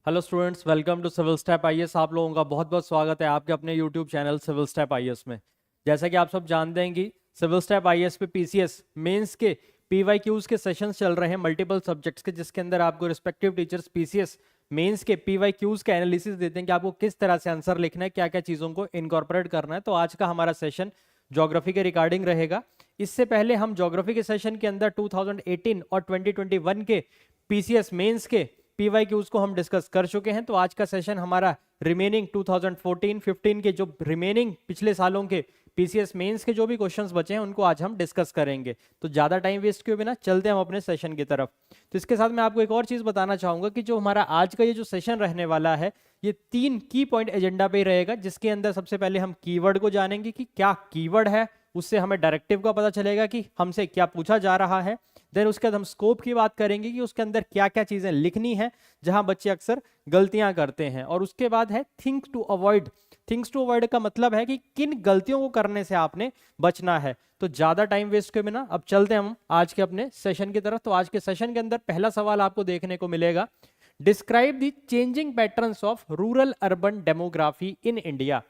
Hello students, welcome to Civil Step IAS. आप लोगों का बहुत बहुत स्वागत है आपके अपने YouTube channel Civil Step IAS में। जैसा कि आप सब जानते हैं कि सिविल स्टेप आईएएस पे पीसीएस मेंस के पीवाईक्यूज के सेशंस चल रहे हैं मल्टीपल सब्जेक्ट्स के, जिसके अंदर आपको रिस्पेक्टिव टीचर्स पीसीएस मेंस के पीवाईक्यूज का एनालिसिस देते हैं कि आपको किस तरह से आंसर लिखना है, क्या क्या चीज़ों को इनकॉर्पोरेट करना है। तो आज का हमारा सेशन ज्योग्राफी के रिगार्डिंग रहेगा। इससे पहले हम ज्योग्राफी के सेशन के अंदर 2018 और 2021 के पीसीएस मेंस के पीवाईक्यूज को हम डिस्कस कर चुके हैं। तो आज का सेशन हमारा रिमेनिंग 2014-15 के जो रिमेनिंग पिछले सालों के पीसीएस मेंस के जो भी क्वेश्चंस बचे हैं उनको आज हम डिस्कस करेंगे। तो ज़्यादा टाइम वेस्ट किए बिना चलते हैं हम अपने सेशन की तरफ। तो इसके साथ मैं आपको एक और चीज़ बताना चाहूँगा कि जो हमारा आज का ये जो सेशन रहने वाला है ये 3 की पॉइंट एजेंडा पे ही रहेगा, जिसके अंदर सबसे पहले हम कीवर्ड को जानेंगे कि क्या कीवर्ड है, उससे हमें डायरेक्टिव का पता चलेगा कि हमसे क्या पूछा जा रहा है। देन उसके बाद हम स्कोप की बात करेंगे कि उसके अंदर क्या क्या चीजें लिखनी है जहां बच्चे अक्सर गलतियां करते हैं। और उसके बाद है things to avoid. Things to avoid का मतलब है कि किन गलतियों को करने से आपने बचना है। तो ज्यादा टाइम वेस्ट के बिना अब चलते हैं हम आज के अपने सेशन की तरफ। तो आज के सेशन के अंदर पहला सवाल आपको देखने को मिलेगा, describe the changing patterns of rural urban demography in India.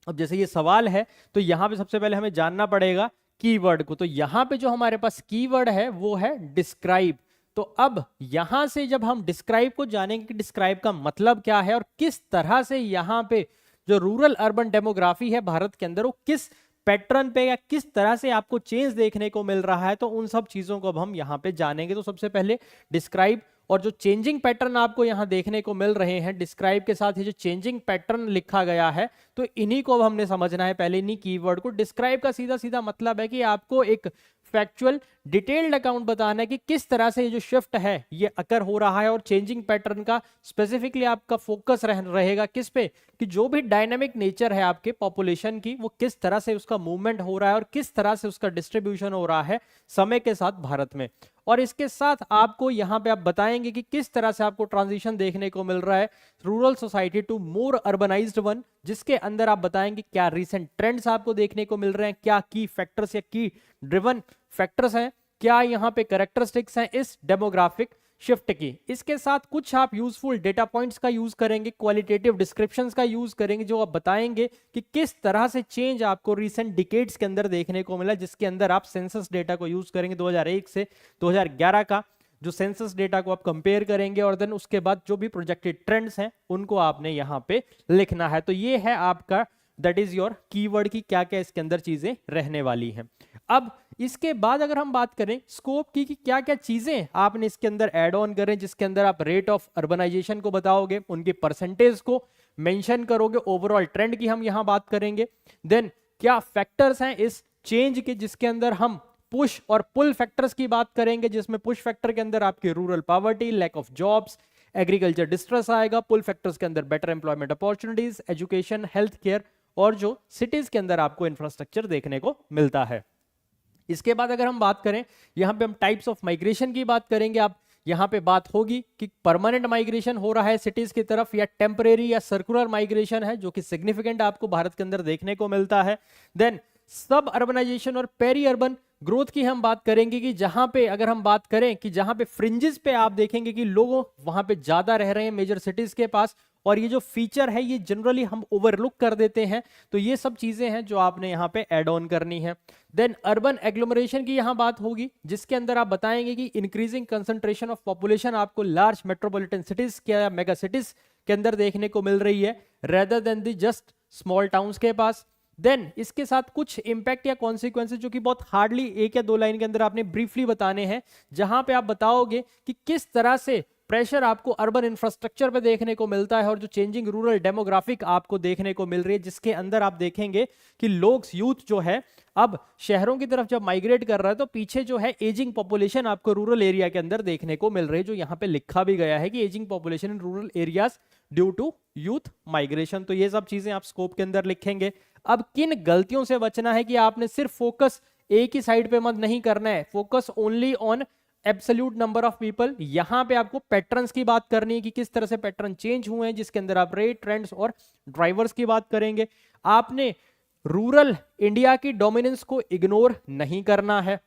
अब जैसे ये सवाल है तो यहां पे सबसे पहले हमें जानना पड़ेगा कीवर्ड को। तो यहां पे जो हमारे पास कीवर्ड है वो है डिस्क्राइब। तो अब यहां से जब हम डिस्क्राइब को जानेंगे कि डिस्क्राइब का मतलब क्या है और किस तरह से यहां पे जो रूरल अर्बन डेमोग्राफी है भारत के अंदर वो किस पैटर्न पे या किस तरह से आपको चेंज देखने को मिल रहा है, तो उन सब चीजों को अब हम यहां पे जानेंगे। तो सबसे पहले डिस्क्राइब और जो चेंजिंग पैटर्न आपको यहां देखने को मिल रहे हैं डिस्क्राइब के साथ, ये जो चेंजिंग पैटर्न लिखा गया है तो इन्हीं को अब हमने समझना है पहले, इन्हीं कीवर्ड को। डिस्क्राइब का सीधा सीधा मतलब है कि आपको एक फैक्चुअल डिटेल्ड अकाउंट बताना है कि किस तरह से ये जो शिफ्ट है ये अकर हो रहा है। और चेंजिंग पैटर्न का स्पेसिफिकली आपका फोकस रहेगा किस पे, कि जो भी डायनामिक नेचर है आपके पॉपुलेशन की वो किस तरह से उसका मूवमेंट हो रहा है और किस तरह से उसका डिस्ट्रीब्यूशन हो रहा है समय के साथ भारत में। और इसके साथ आपको यहां पे आप बताएंगे कि किस तरह से आपको ट्रांजिशन देखने को मिल रहा है rural society to more urbanised one, जिसके अंदर आप बताएंगे क्या रीसेंट ट्रेंड्स आपको देखने को मिल रहे हैं, क्या की फैक्टर्स या की ड्रिवन फैक्टर्स हैं, क्या यहाँ पे कैरेक्टरिस्टिक्स हैं इस डेमोग्राफिक शिफ्ट की। इसके साथ कुछ आप यूजफुल डेटा पॉइंट्स का यूज करेंगे, क्वालिटेटिव डिस्क्रिप्शंस का यूज करेंगे, जो आप बताएंगे कि किस तरह से चेंज आपको रीसेंट डिकेड्स के अंदर देखने को मिला, जिसके अंदर आप सेंसस डेटा को यूज करेंगे 2001 से 2011 का जो सेंसस डेटा को आप कंपेयर करेंगे। और देन उसके बाद जो भी प्रोजेक्टेड ट्रेंड्स हैं उनको आपने यहाँ पे लिखना है। तो ये है आपका दैट इज योर कीवर्ड की क्या क्या इसके अंदर चीजें रहने वाली हैं। अब इसके बाद अगर हम बात करें स्कोप की कि क्या क्या चीजें आपने इसके अंदर ऐड ऑन करें, जिसके अंदर आप रेट ऑफ अर्बनाइजेशन को बताओगे, उनकी परसेंटेज को मेंशन करोगे, ओवरऑल ट्रेंड की हम यहां बात करेंगे। देन क्या फैक्टर्स हैं इस चेंज के, जिसके अंदर हम पुश और पुल फैक्टर्स की बात करेंगे, जिसमें पुश फैक्टर के अंदर आपकी rural poverty, lack of jobs, agriculture distress आएगा। पुल फैक्टर्स के अंदर better employment opportunities, education, health care और जो सिटीज के अंदर आपको इंफ्रास्ट्रक्चर देखने को मिलता है। इसके बाद अगर हम बात करें यहां पे हम टाइप्स ऑफ माइग्रेशन की बात करेंगे। आप यहां पे बात होगी कि परमानेंट माइग्रेशन हो रहा है सिटीज की तरफ या टेम्परेरी या सर्कुलर माइग्रेशन है, जो कि सिग्निफिकेंट आपको भारत के अंदर देखने को मिलता है। देन सब अर्बनाइजेशन और पेरी अर्बन ग्रोथ की हम बात करेंगे कि जहां पे अगर हम बात करें कि जहां पे फ्रिंजेस पे आप देखेंगे कि लोग वहां पे ज्यादा रह रहे हैं मेजर सिटीज के पास, और ये जो फीचर है ये जनरली हम ओवरलुक कर देते हैं। तो ये सब चीजें हैं जो आपने यहाँ पे ऐड ऑन करनी है। देन अर्बन एग्लोमरेशन की यहाँ बात होगी, जिसके अंदर आप बताएंगे कि इंक्रीजिंग कंसंट्रेशन ऑफ पॉपुलेशन आपको लार्ज मेट्रोपॉलिटन सिटीज या मेगा सिटीज के अंदर देखने को मिल रही है रेदर देन दी जस्ट स्मॉल टाउन्स के पास। देन इसके साथ कुछ इंपैक्ट या कॉन्सिक्वेंसेज जो कि बहुत हार्डली 1 या 2 लाइन के अंदर आपने ब्रीफली बताने हैं, जहां पे आप बताओगे कि किस तरह से प्रेशर आपको अर्बन इंफ्रास्ट्रक्चर पे देखने को मिलता है और जो चेंजिंग रूरल डेमोग्राफिक आपको देखने को मिल रही है, जिसके अंदर आप देखेंगे कि लोग यूथ जो है अब शहरों की तरफ जब माइग्रेट कर रहा है तो पीछे जो है एजिंग पॉपुलेशन आपको रूरल एरिया के अंदर देखने को मिल रही है, जो यहाँ पे लिखा भी गया है कि ageing population in rural areas due to youth migration. तो ये सब चीजें आप स्कोप के अंदर लिखेंगे। अब किन गलतियों से बचना है कि आपने सिर्फ फोकस एक ही साइड पे मत नहीं करना है, focus only on absolute number of people. यहां पे आपको पैटर्न्स की बात करनी है कि किस तरह से पैटर्न चेंज हुए हैं, जिसके अंदर आप रेट, ट्रेंड्स और ड्राइवर्स की बात करेंगे। आपने रूरल इंडिया की डोमिनेंस को इग्नोर नहीं करना है।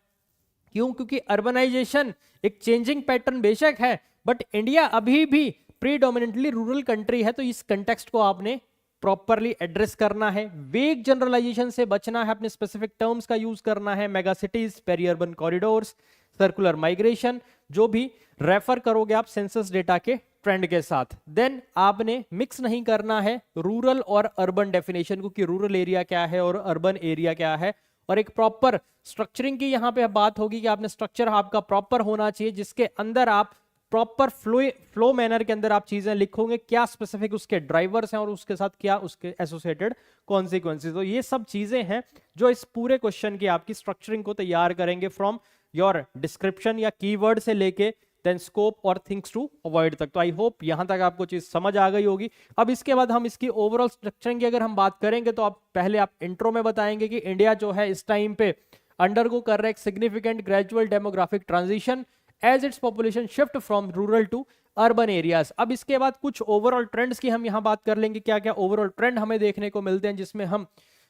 क्यों? क्योंकि अर्बनाइजेशन एक चेंजिंग पैटर्न बेशक है, बट इंडिया अभी भी प्रीडोमिनेंटली रूरल कंट्री है, तो इस कंटेक्स्ट को आपने प्रॉपरली एड्रेस करना है। वेग जनरलाइजेशन से बचना है, अपने स्पेसिफिक टर्म्स का यूज करना है। Mega cities, peri urban corridors, circular migration, जो भी रेफर करोगे आप सेंसस डेटा के ट्रेंड के साथ। देन आपने मिक्स नहीं करना है रूरल और अर्बन डेफिनेशन को, कि रूरल एरिया क्या है और अर्बन एरिया क्या है। और एक प्रॉपर स्ट्रक्चरिंग की यहाँ पे बात होगी कि आपने स्ट्रक्चर आपका प्रॉपर होना चाहिए, जिसके अंदर आप प्रॉपर फ्लो मैनर के अंदर आप चीजें लिखोगे, क्या स्पेसिफिक उसके ड्राइवर्स हैं और उसके साथ क्या उसके एसोसिएटेड कॉन्सिक्वेंसेस। तो ये सब चीजें हैं जो इस पूरे क्वेश्चन की आपकी स्ट्रक्चरिंग को तैयार करेंगे, फ्रॉम योर डिस्क्रिप्शन या कीवर्ड से लेके देन स्कोप और थिंग्स टू अवॉइड तक। तो आई होप यहां तक आपको चीज समझ आ गई होगी। अब इसके बाद हम इसकी ओवरऑल स्ट्रक्चरिंग की अगर हम बात करेंगे, तो आप इंट्रो में बताएंगे कि इंडिया जो है इस टाइम पे अंडरगो कर रहा है एक significant gradual demographic transition as its population shift from rural to urban areas. अब इसके बाद कुछ ओवरऑल ट्रेंड्स की हम यहां बात कर लेंगे, क्या क्या ओवरऑल ट्रेंड हमें देखने को मिलते हैं, जिसमें हम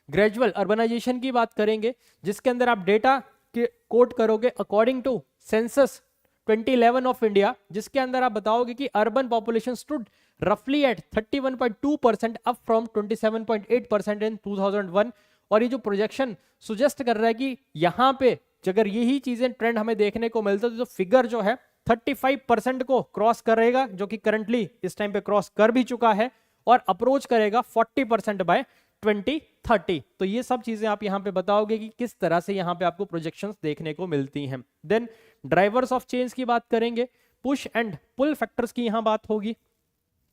ग्रेजुअल अर्बनाइजेशन की बात करेंगे, जिसके अंदर आप डेटा के कोट करोगे according to census 2011 of India, जिसके अंदर आप बताओगे कि अर्बन पॉपुलेशन स्टूड रफली एट 31.2% अप फ्रॉम 27.8% इन 2001। और ये जो प्रोजेक्शन सुजेस्ट कर रहा है कि यहाँ पे अगर यही चीजें ट्रेंड हमें देखने को मिलता है, तो फिगर जो है 35% को क्रॉस करेगा, जो कि करंटली इस टाइम पे क्रॉस कर भी चुका है, और अप्रोच करेगा 40% बाय 2030। तो ये सब चीजें आप यहाँ पे बताओगे कि किस तरह से यहाँ पे आपको प्रोजेक्शंस देखने को मिलती हैं। देन ड्राइवर्स ऑफ चेंज की बात करेंगे, पुश एंड पुल फैक्टर्स की यहाँ बात होगी,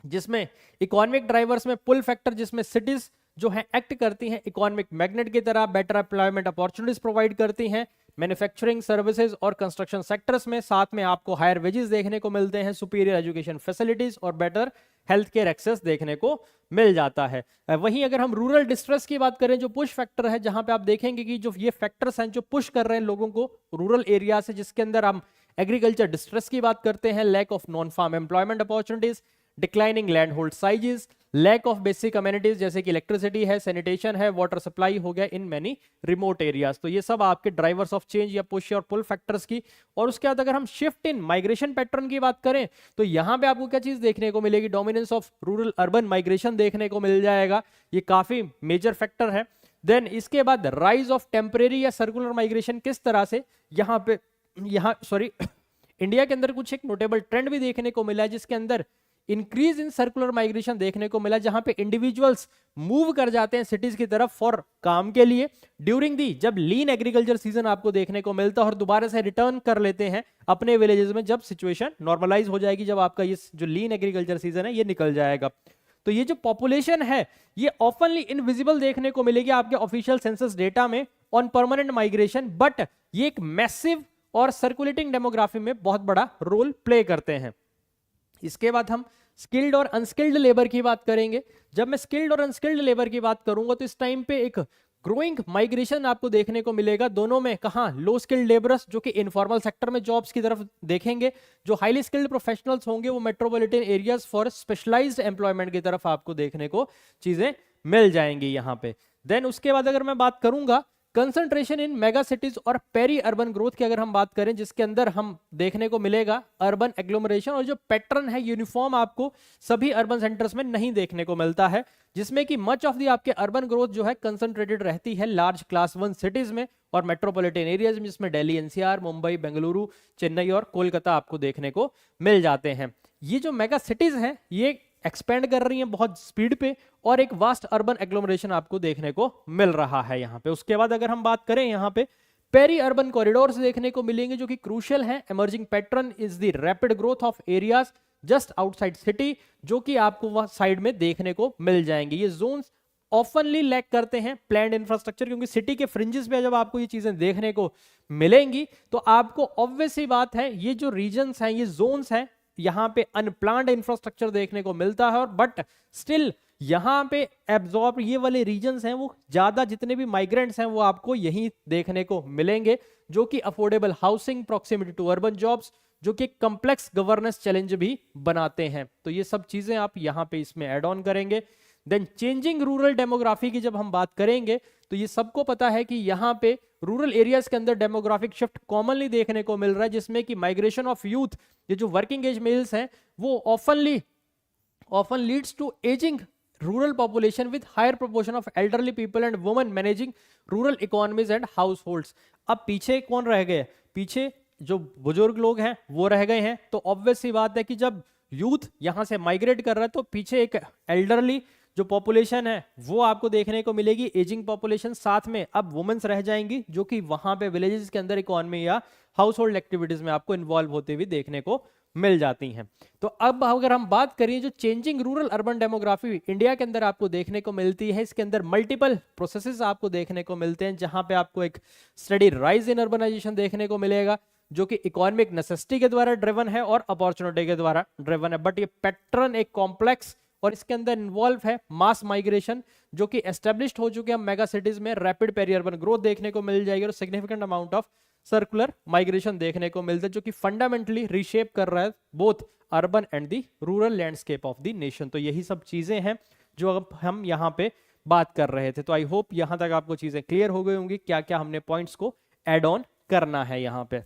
जिसमें इकोनॉमिक ड्राइवर्स में पुल फैक्टर, जिसमें सिटीज जो है एक्ट करती हैं इकोनॉमिक मैग्नेट की तरह, बेटर एम्प्लॉयमेंट अपॉर्चुनिटीज प्रोवाइड करती हैं मैन्युफैक्चरिंग, सर्विसेज और कंस्ट्रक्शन सेक्टर्स में। साथ में आपको हायर वेजेस देखने को मिलते हैं, सुपीरियर एजुकेशन फैसिलिटीज और बेटर हेल्थ केयर एक्सेस देखने को मिल जाता है। वहीं अगर हम रूरल डिस्ट्रेस की बात करें, जो पुश फैक्टर है, जहां पे आप देखेंगे कि जो ये फैक्टर्स हैं जो पुश कर रहे हैं लोगों को रूरल एरिया से, जिसके अंदर हम एग्रीकल्चर डिस्ट्रेस की बात करते हैं, lack of non farm employment opportunities, declining land hold sizes, lack of basic communities जैसे कि इलेक्ट्रिसिटी है, सैनिटेशन है, वाटर सप्लाई हो गया इन मेनी रिमोट एरियाज। तो ये सब आपके ड्राइवर्स ऑफ चेंज या पुश और पुल फैक्टर्स की। और उसके बाद अगर हम शिफ्ट इन माइग्रेशन पैटर्न की बात करें, तो यहां पे आपको क्या चीज देखने को मिलेगी, dominance of rural urban migration देखने को मिल जाएगा, ये काफी मेजर फैक्टर है। देन इसके बाद राइज ऑफ टेम्परेरी या सर्कुलर माइग्रेशन, किस तरह से इंडिया के अंदर कुछ एक नोटेबल ट्रेंड भी देखने को मिला है, जिसके अंदर इंक्रीज इन सर्कुलर माइग्रेशन देखने को मिला, जहां पे इंडिविजुअल्स मूव कर जाते हैं सिटीज की तरफ फॉर काम के लिए ड्यूरिंग दी जब लीन एग्रीकल्चर सीजन आपको देखने को मिलता है, और दोबारा से रिटर्न कर लेते हैं अपने विलेजेस में जब सिचुएशन नॉर्मलाइज हो जाएगी, जब आपका ये जो लीन एग्रीकल्चर सीजन है ये निकल जाएगा। तो ये जो पॉपुलेशन है ये ऑफनली इनविजिबल देखने को मिलेगी आपके ऑफिशियल सेंसस डेटा में ऑन परमानेंट माइग्रेशन, बट ये एक मैसिव और सर्कुलेटिंग डेमोग्राफी में बहुत बड़ा रोल प्ले करते हैं। इसके बाद हम स्किल्ड और अनस्किल्ड लेबर की बात करेंगे। जब मैं स्किल्ड और अनस्किल्ड लेबर की बात करूंगा, तो इस टाइम पे एक ग्रोइंग माइग्रेशन आपको देखने को मिलेगा, दोनों में। कहां? लो स्किल्ड लेबरर्स जो कि इनफॉर्मल सेक्टर में जॉब्स की तरफ देखेंगे, जो हाईली स्किल्ड प्रोफेशनल्स होंगे वो metropolitan areas for specialised employment की तरफ आपको देखने को चीजें मिल जाएंगी यहां पे। देन उसके बाद अगर मैं बात करूंगा कंसंट्रेशन इन मेगा सिटीज और पेरी अर्बन ग्रोथ की अगर हम बात करें, जिसके अंदर हम देखने को मिलेगा अर्बन एग्लोमरेशन, और जो पैटर्न है यूनिफॉर्म आपको सभी अर्बन सेंटर्स में नहीं देखने को मिलता है, जिसमें कि मच ऑफ दी आपके अर्बन ग्रोथ जो है कंसंट्रेटेड रहती है लार्ज क्लास 1 सिटीज में और मेट्रोपॉलिटन एरियाज में, जिसमें दिल्ली एनसीआर, मुंबई, बेंगलुरु, चेन्नई और कोलकाता आपको देखने को मिल जाते हैं। ये जो मेगा सिटीज हैं ये एक्सपेंड कर रही हैं बहुत स्पीड पे, और एक वास्ट अर्बन एग्लोमरेशन आपको देखने को मिल रहा है यहाँ पे। उसके बाद अगर हम बात करें यहाँ पे पेरी अर्बन कॉरिडोर्स देखने को मिलेंगे, जो कि क्रूशियल है। Emerging pattern is the rapid growth of areas just outside city, जो कि आपको वह साइड में देखने को मिल जाएंगे। ये जोन्स ऑफनली लैक करते हैं प्लान्ड इंफ्रास्ट्रक्चर, क्योंकि सिटी के फ्रिंजेस पे जब आपको ये चीजें देखने को मिलेंगी, तो आपको ऑब्वियस ही बात है ये जो रीजन्स हैं, ये जोन्स हैं, यहां पे अनप्लान्ड इंफ्रास्ट्रक्चर देखने को मिलता है, और बट स्टिल यहां पे एब्जॉर्ब ये वाले रीजन्स हैं, वो ज्यादा जितने भी माइग्रेंट्स हैं वो आपको यहीं देखने को मिलेंगे, जो कि affordable housing, proximity to urban jobs, जो कि कॉम्प्लेक्स गवर्नेंस चैलेंज भी बनाते हैं। तो ये सब चीजें आप यहां पे इसमें ऐड ऑन करेंगे। देन चेंजिंग रूरल डेमोग्राफी की जब हम बात करेंगे, तो ये सबको पता है कि यहाँ पे रूरल एरियाज के अंदर डेमोग्राफिक शिफ्ट कॉमनली देखने को मिल रहा है, जिसमें कि माइग्रेशन ऑफ यूथ, ये जो वर्किंग एज मेल्स हैं वो ऑफनली often leads to aging rural population with higher proportion of elderly people and women managing rural economies and households. अब पीछे कौन रह गए? पीछे जो बुजुर्ग लोग हैं वो रह गए हैं. तो ऑब्वियस सी बात है कि जब यूथ यहां से माइग्रेट कर रहा है तो पीछे एक एल्डरली जो पॉपुलेशन है वो आपको देखने को मिलेगी, एजिंग पॉपुलेशन. साथ में अब वुमेन्स रह जाएंगी जो कि वहां पे विलेजेस के अंदर इकोनॉमी या हाउस होल्ड एक्टिविटीज में आपको इन्वॉल्व होते हुए देखने को मिल जाती हैं. तो अब अगर हम बात करें जो changing rural urban demography India के अंदर आपको देखने को मिलती है, इसके अंदर मल्टीपल प्रोसेसेस आपको देखने को मिलते हैं, जहां पे आपको एक स्टडी राइज इन अर्बनाइजेशन देखने को मिलेगा जो कि इकोनॉमिक नेसेसिटी के द्वारा ड्रिवन है और अपॉर्चुनिटी के द्वारा ड्रिवन है. बट ये पैटर्न एक कॉम्प्लेक्स और इसके अंदर इन्वॉल्व है मास माइग्रेशन जो कि एस्टेब्लिश्ड हो चुके हैं मेगा सिटीज में. रैपिड पेरी अर्बन ग्रोथ देखने को मिल जाएगी और significant amount of circular migration देखने को मिलता है जो कि फंडामेंटली रीशेप कर रहा है both urban and the rural landscape of the nation. तो यही सब चीजें हैं जो अब हम यहाँ पे बात कर रहे थे. तो आई होप यहाँ तक आपको चीजें क्लियर हो गई होंगी क्या क्या हमने पॉइंट्स को एड ऑन करना है यहाँ पे.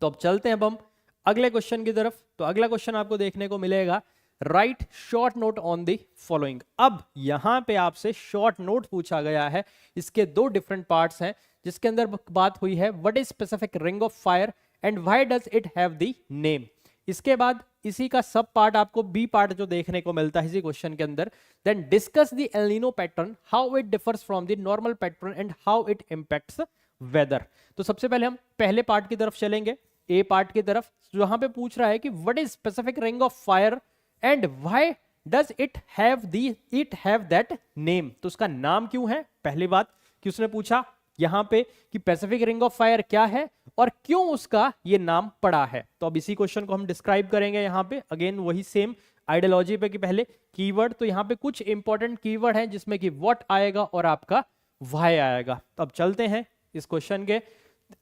तो अब चलते हैं अब हम अगले क्वेश्चन की तरफ. तो अगला क्वेश्चन आपको देखने को मिलेगा right short note on the following. अब यहां पे आपसे शॉर्ट नोट पूछा गया है. इसके दो डिफरेंट पार्ट्स हैं जिसके अंदर बात हुई है what is specific ring of fire and why does it have the name. इसके बाद इसी का सब पार्ट आपको बी पार्ट जो देखने को मिलता है इसी क्वेश्चन के अंदर, then discuss the El Nino pattern, how it differs from the normal pattern and how it impacts weather. तो सबसे पहले हम पहले पार्ट की तरफ चलेंगे, ए पार्ट की तरफ, जहां पे पूछ रहा है कि what is specific ring of fire and why does it have that name. तो उसका नाम क्यों है, पहली बात कि उसने पूछा यहां पे कि पैसिफिक रिंग ऑफ फायर क्या है और क्यों उसका ये नाम पड़ा है. तो अब इसी क्वेश्चन को हम डिस्क्राइब करेंगे यहां पे. अगेन वही सेम आइडियोलॉजी पे कि पहले कीवर्ड, तो यहां पे कुछ इंपॉर्टेंट कीवर्ड हैं जिसमें कि व्हाट आएगा और आपका व्हाई आएगा. तो अब चलते हैं इस क्वेश्चन के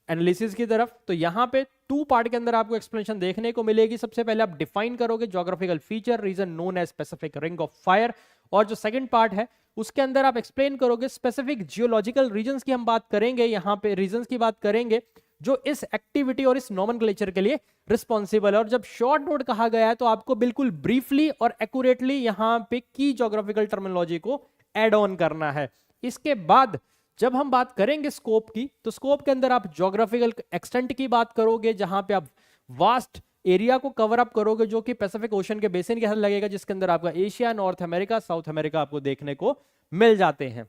एनालिसिस की तरफ. तो यहां पे टू पार्ट के अंदर आपको एक्सप्लेनेशन देखने को मिलेगी. सबसे पहले आप डिफाइन करोगे geographical feature region known as specific ring of fire, और जो सेकंड पार्ट है उसके अंदर आप एक्सप्लेन करोगे स्पेसिफिक जियोलॉजिकल रीजन्स की हम बात करेंगे, यहां पे रीजन्स की बात करेंगे जो इस एक्टिविटी और इस नोमेनक्लेचर के लिए रिस्पॉन्सिबल है. और जब शॉर्ट नोट कहा गया है तो आपको बिल्कुल ब्रीफली और एक्यूरेटली यहां पे की ज्योग्राफिकल टर्मिनोलॉजी को एड ऑन करना है. इसके बाद जब हम बात करेंगे स्कोप की, तो स्कोप के अंदर आप ज्योग्राफिकल एक्सटेंट की बात करोगे जहां पे आप वास्ट एरिया को कवर अप करोगे जो कि पैसिफिक ओशन के बेसिन के अंदर लगेगा, जिसके अंदर आपका Asia, north America, south America आपको देखने को मिल जाते हैं.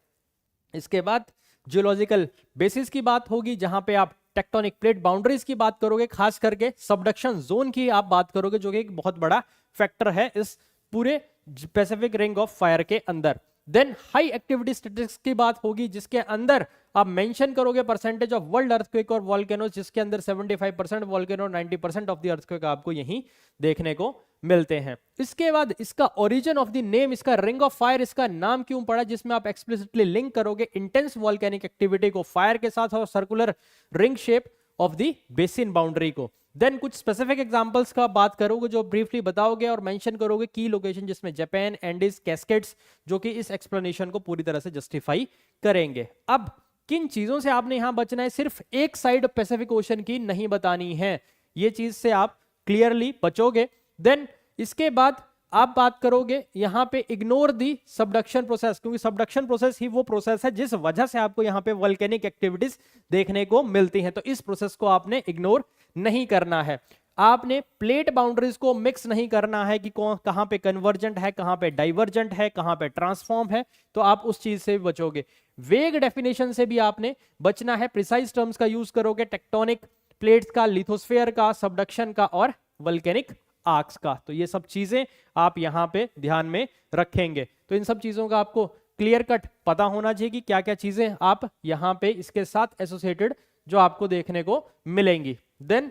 इसके बाद जियोलॉजिकल बेसिस की बात होगी जहां पे आप टेक्टोनिक प्लेट बाउंड्रीज की बात करोगे, खास करके सबडक्शन जोन की आप बात करोगे जो कि एक बहुत बड़ा फैक्टर है इस पूरे पैसिफिक रिंग ऑफ फायर के अंदर. देन हाई एक्टिविटी स्टैटिस्टिक्स की बात होगी जिसके अंदर आप मेंशन करोगे परसेंटेज ऑफ वर्ल्ड अर्थक्वेक और वॉल्केनोज, जिसके अंदर 75% वॉल्केनो, 90% ऑफ द अर्थक्वेक आपको यहीं देखने को मिलते हैं. इसके बाद इसका ओरिजिन ऑफ द नेम, इसका रिंग ऑफ फायर, इसका नाम क्यों पड़ा, जिसमें आप एक्सप्लिसिटली लिंक करोगे इंटेंस वॉल्केनिक एक्टिविटी को फायर के साथ और circular ring shape of the basin boundary को. देन कुछ स्पेसिफिक एग्जांपल्स का बात करोगे जो ब्रीफली बताओगे और मेंशन करोगे की लोकेशन जिसमें जापान, एंडीज, कैस्केड्स, जो कि इस एक्सप्लेनेशन को पूरी तरह से जस्टिफाई करेंगे. अब किन चीजों से आपने यहां बचना है, सिर्फ एक साइड पैसिफिक ओशन की नहीं बतानी है, ये चीज से आप क्लियरली बचोगे. देन इसके बाद आप बात करोगे यहां पे इग्नोर दी सबडक्शन प्रोसेस, क्योंकि सबडक्शन प्रोसेस ही वो प्रोसेस है जिस वजह से आपको यहां पे वोल्केनिक एक्टिविटीज देखने को मिलती हैं. तो इस प्रोसेस को आपने इग्नोर नहीं करना है. आपने प्लेट बाउंड्रीज को मिक्स नहीं करना है कि कहां पे कन्वर्जेंट है, कहां पे डाइवर्जेंट है, कहां पे ट्रांसफॉर्म है, तो आप उस चीज से भी बचोगे. वेग डेफिनेशन से भी आपने बचना है, प्रिसाइज टर्म्स का यूज करोगे, टेक्टोनिक प्लेट्स का, लिथोस्फेयर का, सबडक्शन का और वोल्केनिक आर्क्स का. तो ये सब चीजें आप यहां पे ध्यान में रखेंगे. तो इन सब चीजों का आपको क्लियर कट पता होना चाहिए कि क्या क्या चीजें आप यहां पे इसके साथ एसोसिएटेड जो आपको देखने को मिलेंगी. देन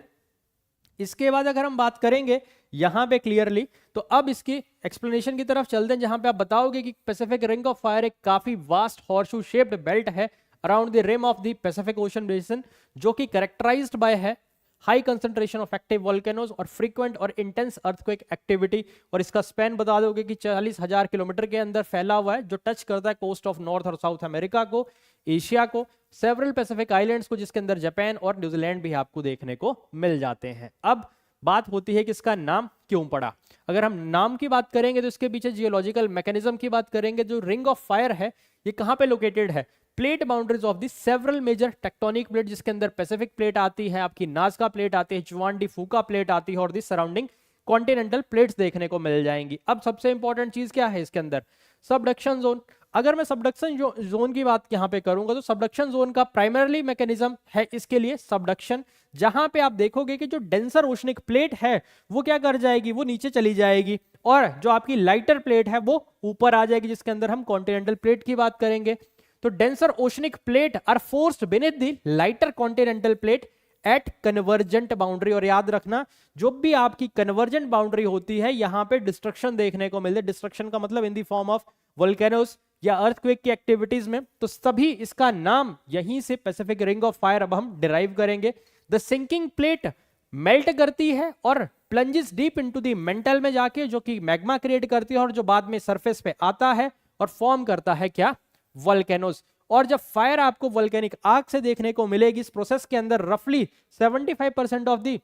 इसके बाद अगर हम बात करेंगे यहां पे क्लियरली, तो अब इसकी एक्सप्लेनेशन की तरफ चलते हैं जहां पे आप बताओगे कि पैसिफिक रिंग ऑफ फायर एक काफी वास्ट हॉर्सशू शेप्ड बेल्ट है around the rim of the Pacific Ocean basin, जो कि कैरेक्टराइज्ड बाय है high concentration of active volcanoes और फ्रीक्वेंट और इंटेंस अर्थक्वेक एक्टिविटी. और इसका स्पैन बता दोगे कि 40,000 किलोमीटर के अंदर फैला हुआ है, जो टच करता है कोस्ट ऑफ नॉर्थ और साउथ अमेरिका को, एशिया को, सेवरल पैसिफिक आइलैंड्स को, जिसके अंदर जापान और न्यूजीलैंड भी आपको देखने को मिल जाते हैं. अब बात होती है कि इसका नाम क्यों पड़ा। अगर हम नाम की बात करेंगे तो इसके पीछे जियोलॉजिकल मैकेनिज्म की बात करेंगे। जो रिंग ऑफ फायर है ये कहाँ पे लोकेटेड है? Plate boundaries of the several major tectonic plate, जिसके अंदर पैसिफिक प्लेट आती है, आपकी नाज़का प्लेट आती है, जुआन डी फूका प्लेट आती है और दी सराउंडिंग कॉन्टिनेंटल प्लेट्स देखने को मिल जाएंगी। अब सबसे इंपॉर्टेंट चीज क्या है इसके अंदर? Subduction zone. अगर मैं सबडक्शन जोन की बात यहाँ पे करूंगा तो सबडक्शन जोन का प्राइमरली मैकेनिज्म है इसके लिए सबडक्शन, जहां पे आप देखोगे कि जो डेंसर ओशनिक प्लेट है वो क्या कर जाएगी, वो नीचे चली जाएगी और जो आपकी लाइटर प्लेट है वो ऊपर आ जाएगी, जिसके अंदर हम कॉन्टिनेंटल प्लेट की बात करेंगे। तो denser oceanic plate are forced beneath the lighter continental plate at convergent boundary. और याद रखना जो भी आपकी कन्वर्जेंट बाउंड्री होती है यहां पे डिस्ट्रक्शन देखने को मिलती है। डिस्ट्रक्शन का मतलब in the form of volcanoes या अर्थक्वेक की एक्टिविटीज में। तो सभी इसका नाम यहीं से पैसिफिक रिंग ऑफ फायर अब हम डिराइव करेंगे। द सिंकिंग प्लेट मेल्ट करती है और plunges deep into the mental में जाके, जो कि मैग्मा क्रिएट करती है और जो बाद में सरफेस पे आता है और फॉर्म करता है क्या? वोल्केनोस। और जब फायर आपको वोल्केनिक आग से देखने को मिलेगी, इस प्रोसेस के अंदर रफली 75% of the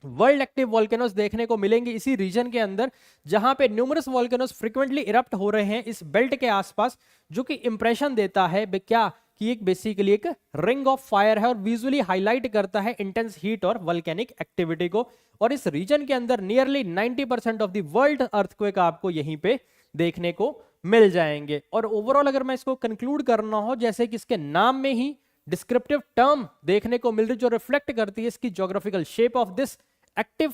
world active volcanoes देखने को मिलेंगे इसी रीजन के अंदर, जहां पे न्यूमरस वोल्केनोस फ्रीक्वेंटली इरप्ट हो रहे हैं इस बेल्ट के आसपास, जो कि इंप्रेशन देता है क्या कि एक बेसिकली एक रिंग ऑफ फायर है और विजुअली हाईलाइट करता है इंटेंस हीट और वोल्केनिक एक्टिविटी को। और इस रीजन के अंदर nearly 90% of the world earthquake आपको यहीं पे देखने को मिल जाएंगे। और ओवरऑल अगर मैं इसको कंक्लूड करना हो, जैसे कि इसके नाम में ही डिस्क्रिप्टिव टर्म देखने को मिल रही जो रिफ्लेक्ट करती है इसकी geographical shape of this active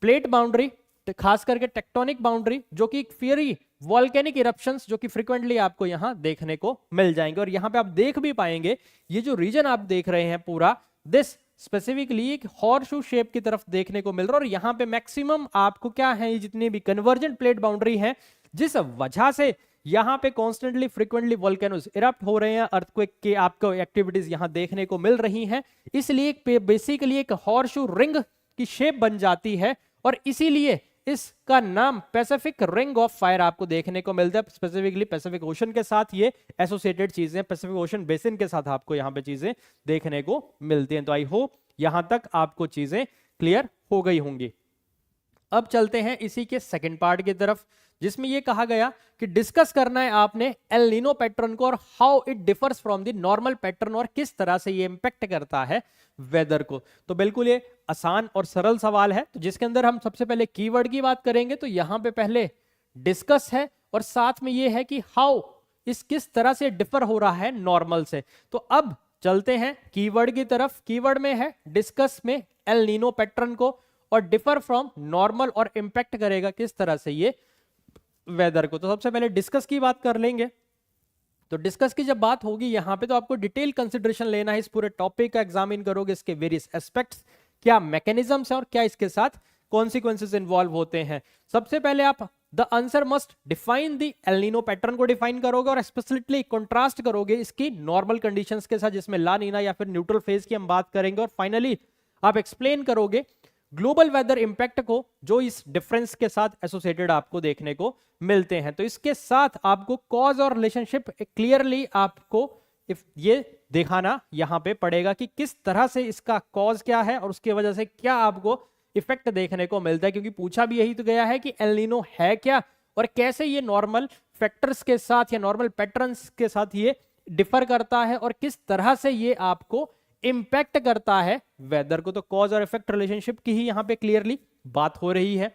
plate boundary, खास करके टेक्टोनिक बाउंड्री, जो कि फियरी वॉल्केनिक इरप्शंस जो कि फ्रीक्वेंटली आपको यहां देखने को मिल जाएंगे। और यहां पे आप देख भी पाएंगे ये जो रीजन आप देख रहे हैं पूरा, दिस स्पेसिफिकली एक हॉर्सशू शेप की तरफ देखने को मिल रहा है। और यहां पे मैक्सिमम आपको क्या है, ये जितनी भी कन्वर्जेंट प्लेट बाउंड्री है, जिस वजह से यहां पे कॉन्स्टेंटली फ्रीक्वेंटली वोल्केनोस इरप्ट हो रहे हैं, अर्थक्वेक के आपको एक्टिविटीज यहां देखने को मिल रही हैं, इसलिए बेसिकली एक हॉर्सशू रिंग की शेप बन जाती है और इसीलिए इसका नाम पैसिफिक रिंग ऑफ फायर आपको देखने को मिलता है। स्पेसिफिकली पैसिफिक ओशन के साथ ये एसोसिएटेड चीजें, पैसिफिक ओशन बेसिन के साथ आपको यहां पे चीजें देखने को मिलती हैं। तो आई होप यहां तक आपको चीजें क्लियर हो गई होंगी। अब चलते हैं इसी के सेकंड पार्ट की तरफ, जिसमें यह कहा गया कि डिस्कस करना है आपने एल नीनो पैटर्न को और how it differs from the normal pattern, और किस तरह से ये इंपैक्ट करता है वेदर को। तो बिल्कुल ये आसान और सरल सवाल है, तो जिसके अंदर हम सबसे पहले कीवर्ड की बात करेंगे। तो यहां पे पहले डिस्कस है और साथ में ये है कि हाउ इस किस तरह से डिफर हो रहा है नॉर्मल से। तो अब चलते हैं कीवर्ड की तरफ। कीवर्ड में है डिस्कस में एल नीनो पैटर्न को और डिफर फ्रॉम नॉर्मल, और इंपैक्ट करेगा किस तरह से ये वेदर को। तो सबसे पहले डिस्कस की बात कर लेंगे। तो डिस्कस की जब बात होगी यहां पे, तो आपको डिटेल कंसिडरेशन लेना है, इस पूरे टॉपिक का एग्जामिन करोगे, इसके वेरियस एस्पेक्ट्स, क्या मैकेनिज्म्स है और क्या इसके साथ कॉन्सिक्वेंसेस इन्वॉल्व होते हैं। सबसे पहले आप the answer must define the El Nino pattern को डिफाइन करोगे और स्पेसिफिकली कंट्रास्ट करोगे इसकी नॉर्मल कंडीशंस के साथ, जिसमें ला नीना या फिर न्यूट्रल फेज की हम बात करेंगे। और फाइनली आप एक्सप्लेन करोगे ग्लोबल वेदर इंपैक्ट को, जो इस डिफरेंस के साथ एसोसिएटेड आपको देखने को मिलते हैं। तो इसके साथ आपको कॉज और रिलेशनशिप क्लियरली आपको ये दिखाना यहां पे पड़ेगा कि किस तरह से इसका कॉज क्या है और उसकी वजह से क्या आपको इफेक्ट देखने को मिलता है। क्योंकि पूछा भी यही तो गया है कि एल नीनो है क्या और कैसे ये नॉर्मल फैक्टर्स के साथ या नॉर्मल पैटर्न्स के साथ ये डिफर करता है और किस तरह से ये आपको इंपैक्ट करता है वेदर को। तो कॉज और इफेक्ट रिलेशनशिप की ही यहां पे क्लियरली बात हो रही है।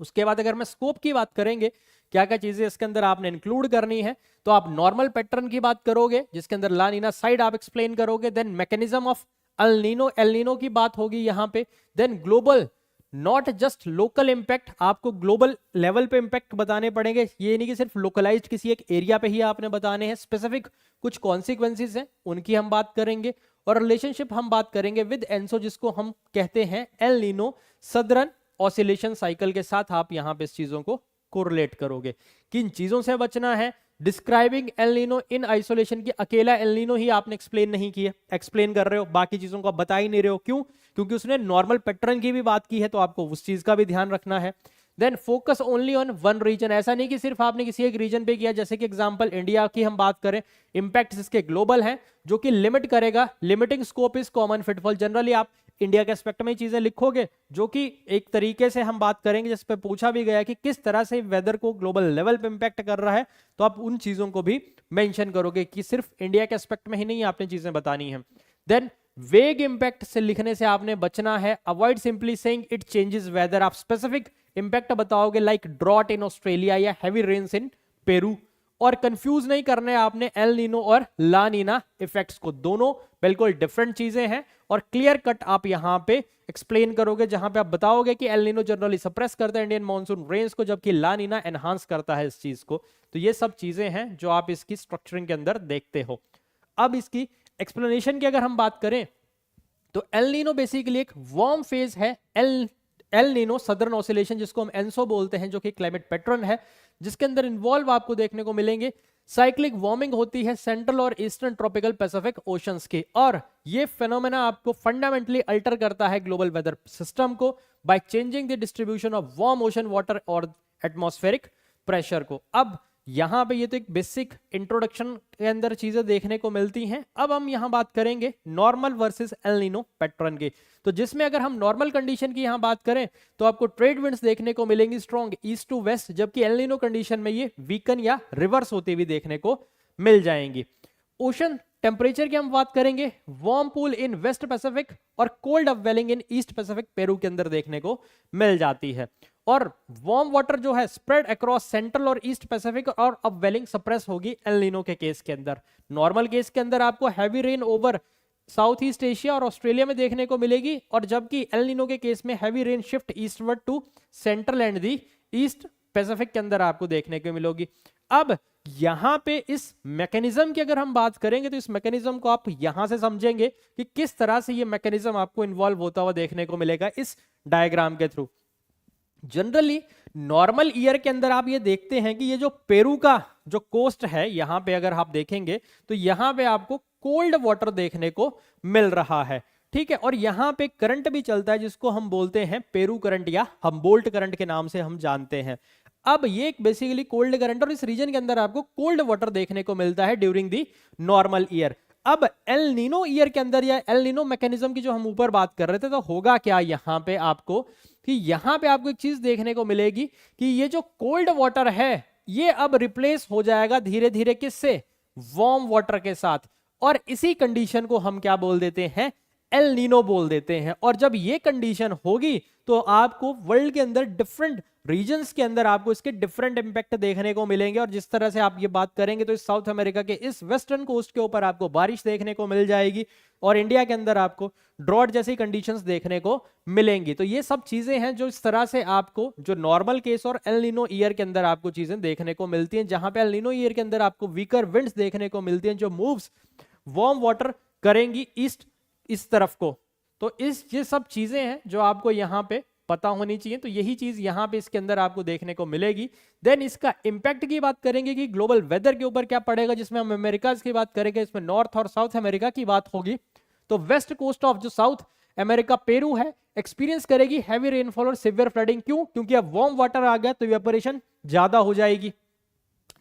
उसके बाद अगर मैं स्कोप की बात करेंगे, क्या क्या चीजें इसके अंदर आपने इंक्लूड करनी है, तो आप नॉर्मल पैटर्न की बात करोगे जिसके अंदर ला नीना साइड आप एक्सप्लेन करोगे, then mechanism of El Nino की बात होगी यहां पे, then global not just local impact, आपको ग्लोबल लेवल पे इंपैक्ट बताने पड़ेंगे। ये नहीं कि सिर्फ लोकलाइज्ड किसी एक एरिया पे ही आपने बताने हैं, स्पेसिफिक कुछ कॉन्सिक्वेंसेस हैं उनकी हम बात करेंगे। और रिलेशनशिप हम बात करेंगे विद एनसो, जिसको हम कहते हैं El Nino southern oscillation cycle के साथ आप यहां पे इस चीजों को कोरिलेट करोगे। किन चीजों से बचना है, describing El Nino in isolation, की अकेला एल नीनो ही आपने एक्सप्लेन नहीं किया, एक्सप्लेन कर रहे हो, बाकी चीजों को आप बता ही नहीं रहे हो। क्यों? क्योंकि उसने नॉर्मल पैटर्न की भी बात की है, तो आपको उस चीज का भी ध्यान रखना है। Then focus only on one region, ऐसा नहीं कि सिर्फ आपने किसी एक रीजन पे किया, जैसे कि एग्जांपल इंडिया की हम बात करें, इंपैक्ट इसके ग्लोबल हैं जो कि लिमिट करेगा, limiting scope is common pitfall. Generally आप इंडिया के एस्पेक्ट में चीजें लिखोगे जो कि एक तरीके से हम बात करेंगे जिस पे पूछा भी गया कि किस तरह से वेदर को ग्लोबल लेवल पे इंपैक्ट कर रहा है, तो आप उन चीजों को भी मेंशन करोगे कि सिर्फ इंडिया के एस्पेक्ट में ही नहीं आपने चीजें बतानी है। देन वेग इंपैक्ट से लिखने से आपने बचना है, avoid simply saying it changes weather, आप स्पेसिफिक इंपैक्ट बताओगे लाइक ड्रॉट इन ऑस्ट्रेलिया या हैवी रेन्स इन पेरू, और कंफ्यूज नहीं करना है आपने एल नीनो और ला नीना इफेक्ट्स को, दोनों बिल्कुल डिफरेंट चीजें हैं और क्लियर कट आप यहां पे एक्सप्लेन करोगे, जहां पे आप बताओगे कि एल नीनो जनरली सप्रेस करता है इंडियन मॉनसून रेंज को, जबकि ला नीना एनहांस करता है इस चीज को। तो ये सब चीजें हैं जो आप इसकी स्ट्रक्चरिंग के अंदर देखते हो। अब इसकी एक्सप्लेनेशन की अगर हम बात करें तो एल नीनो बेसिकली एक वार्म फेज है, एल नीनो सदर्न ऑसिलेशन जिसको हम एनसो बोलते हैं, जो कि क्लाइमेट पैटर्न है जिसके अंदर इन्वॉल्व आपको देखने को मिलेंगे साइक्लिक वार्मिंग होती है सेंट्रल और ईस्टर्न ट्रॉपिकल पैसिफिक ओशंस की, और ये फेनोमेना आपको फंडामेंटली अल्टर करता है ग्लोबल वेदर सिस्टम को by changing the distribution of warm ocean water और एटमॉस्फेरिक प्रेशर को। अब यहां पे ये तो एक बेसिक इंट्रोडक्शन के अंदर चीजें देखने को मिलती हैं। अब हम यहां बात करेंगे normal versus L Nino pattern की, तो जिसमें अगर हम नॉर्मल कंडीशन की यहां बात करें तो आपको ट्रेड विंड्स देखने को मिलेंगी स्ट्रॉन्ग ईस्ट टू वेस्ट, जबकि एल नीनो कंडीशन में ये वीकन या रिवर्स होती हुई देखने को मिल जाएंगी। ओशन टेम्परेचर की हम बात करेंगे, warm pool in west Pacific और cold upwelling in east Pacific Peru के अंदर देखने को मिल जाती है, और वार्म वाटर जो है स्प्रेड अक्रॉस सेंट्रल और ईस्ट पैसिफिक और अपवेलिंग सप्रेस होगी एल नीनो के केस के अंदर। नॉर्मल केस के अंदर आपको heavy rain over south east Asia और ऑस्ट्रेलिया में देखने को मिलेगी, और जबकि एल नीनो के केस में heavy rain shift eastward to central and the east Pacific के अंदर आपको देखने को मिलेगी। अब यहां पे इस मैकेनिज्म की अगर हम बात करेंगे तो इस मैकेनिज्म को आप यहां से समझेंगे कि किस तरह से ये मैकेनिज्म आपको इन्वॉल्व होता हुआ देखने को मिलेगा इस डायग्राम के थ्रू। जनरली नॉर्मल ईयर के अंदर आप ये देखते हैं कि ये जो पेरू का जो कोस्ट है, यहां पे अगर आप देखेंगे तो यहां पे आपको कोल्ड वाटर देखने को मिल रहा है, ठीक है, और यहां पे करंट भी चलता है जिसको हम बोलते हैं पेरू करंट या हम्बोल्ट करंट के नाम से हम जानते हैं। अब ये एक बेसिकली कोल्ड करंट, और इस रीजन के अंदर आपको कोल्ड वाटर देखने को मिलता है ड्यूरिंग दी नॉर्मल ईयर। अब एल नीनो ईयर के अंदर या एल नीनो मैकेनिज्म की जो हम ऊपर बात कर रहे थे, तो होगा क्या यहां पे आपको कि यहां पे आपको एक चीज देखने को मिलेगी कि ये जो कोल्ड वाटर है ये अब रिप्लेस हो जाएगा धीरे धीरे किससे, वार्म वाटर के साथ, और इसी कंडीशन को हम क्या बोल देते हैं, एल नीनो बोल देते हैं। और जब ये कंडीशन होगी तो आपको वर्ल्ड के अंदर डिफरेंट रीजन्स के अंदर आपको इसके डिफरेंट इंपैक्ट देखने को मिलेंगे, और जिस तरह से आप ये बात करेंगे तो इस साउथ अमेरिका के इस वेस्टर्न कोस्ट के ऊपर आपको बारिश देखने को मिल जाएगी, और इंडिया के अंदर आपको ड्रॉट जैसी कंडीशंस देखने को मिलेंगी। तो ये सब चीजें हैं जो इस तरह से आपको जो नॉर्मल केस और एल नीनो ईयर के अंदर आपको चीजें देखने को मिलती हैं, जहां पे एल नीनो ईयर के अंदर आपको वीकर विंड्स देखने को मिलती हैं जो मूव्स वार्म वाटर करेंगी ईस्ट इस तरफ को। तो ये सब चीजें हैं जो आपको यहाँ पे पता होनी चाहिए, तो यही चीज यहाँ पे इसके अंदर आपको देखने को मिलेगी। देन इसका इंपैक्ट की बात करेंगे कि ग्लोबल वेदर के ऊपर क्या पड़ेगा, जिसमें हम अमेरिका की बात करेंगे, इसमें नॉर्थ और साउथ अमेरिका की बात होगी। तो वेस्ट कोस्ट ऑफ जो साउथ अमेरिका पेरू है एक्सपीरियंस करेगी हैवी रेनफॉल और सिवियर फ्लडिंग, क्यों, क्योंकि अब वार्म वाटर आ गया तो इवेपोरेशन ज्यादा हो जाएगी।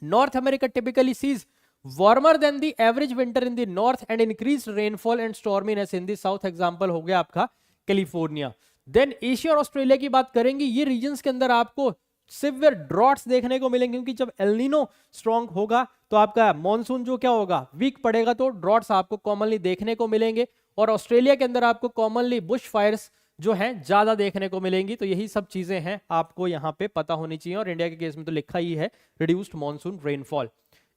North America typically sees warmer than the average winter in the north and increased rainfall and storminess in the south, example हो गया आपका कैलिफोर्निया। देन एशिया और ऑस्ट्रेलिया की बात करेंगे, ये रीजन्स के अंदर आपको सिवियर ड्रॉट्स देखने को मिलेंगे, क्योंकि जब एल नीनो स्ट्रांग होगा तो आपका मॉनसून जो क्या होगा वीक पड़ेगा, तो ड्रॉट्स आपको कॉमनली देखने को मिलेंगे, और ऑस्ट्रेलिया के अंदर आपको कॉमनली बुश फायर्स जो हैं ज्यादा देखने को मिलेंगी। तो यही सब चीजें हैं आपको यहाँ पे पता होनी चाहिए, और इंडिया के केस में तो लिखा ही है रिड्यूस्ड मॉनसून रेनफॉल।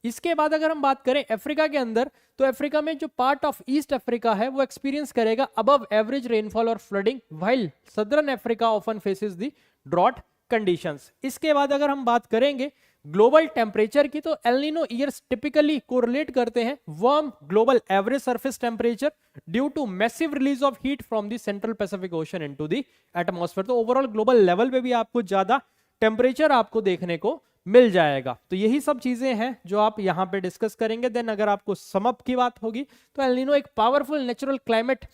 इसके बाद अगर हम बात करें अफ्रीका के अंदर, तो अफ्रीका में जो पार्ट ऑफ ईस्ट अफ्रीका है वो एक्सपीरियंस करेगा अबव एवरेज रेनफॉल और flooding, while southern Africa often faces the drought conditions. इसके बाद अगर हम बात करेंगे ग्लोबल टेम्परेचर की, तो El Nino years typically correlate करते हैं warm global average surface temperature due to massive release of heat from the central Pacific Ocean into the atmosphere. तो ओवरऑल ग्लोबल लेवल पे भी आपको ज्यादा टेम्परेचर आपको देखने को मिल जाएगा। तो यही सब चीजें हैं जो आप यहां पे डिस्कस करेंगे। देन अगर आपको सम अप की बात होगी तो एल नीनो एक पावरफुल नेचुरल क्लाइमेट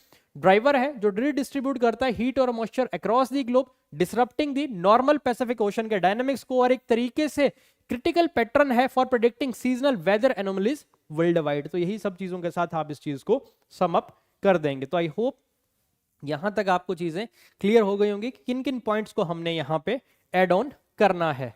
ड्राइवर है जो रीडिस्ट्रीब्यूट करता है हीट और moisture across the globe, disrupting the normal Pacific Ocean के डायनामिक्स को, और एक तरीके से क्रिटिकल पैटर्न है for predicting seasonal weather anomalies world wide. तो यही सब चीजों के साथ आप इस चीज को सम अप कर देंगे। तो आई होप यहां तक आपको चीजें क्लियर हो गई होंगी कि किन किन पॉइंट्स को हमने यहां पे ऐड ऑन करना है।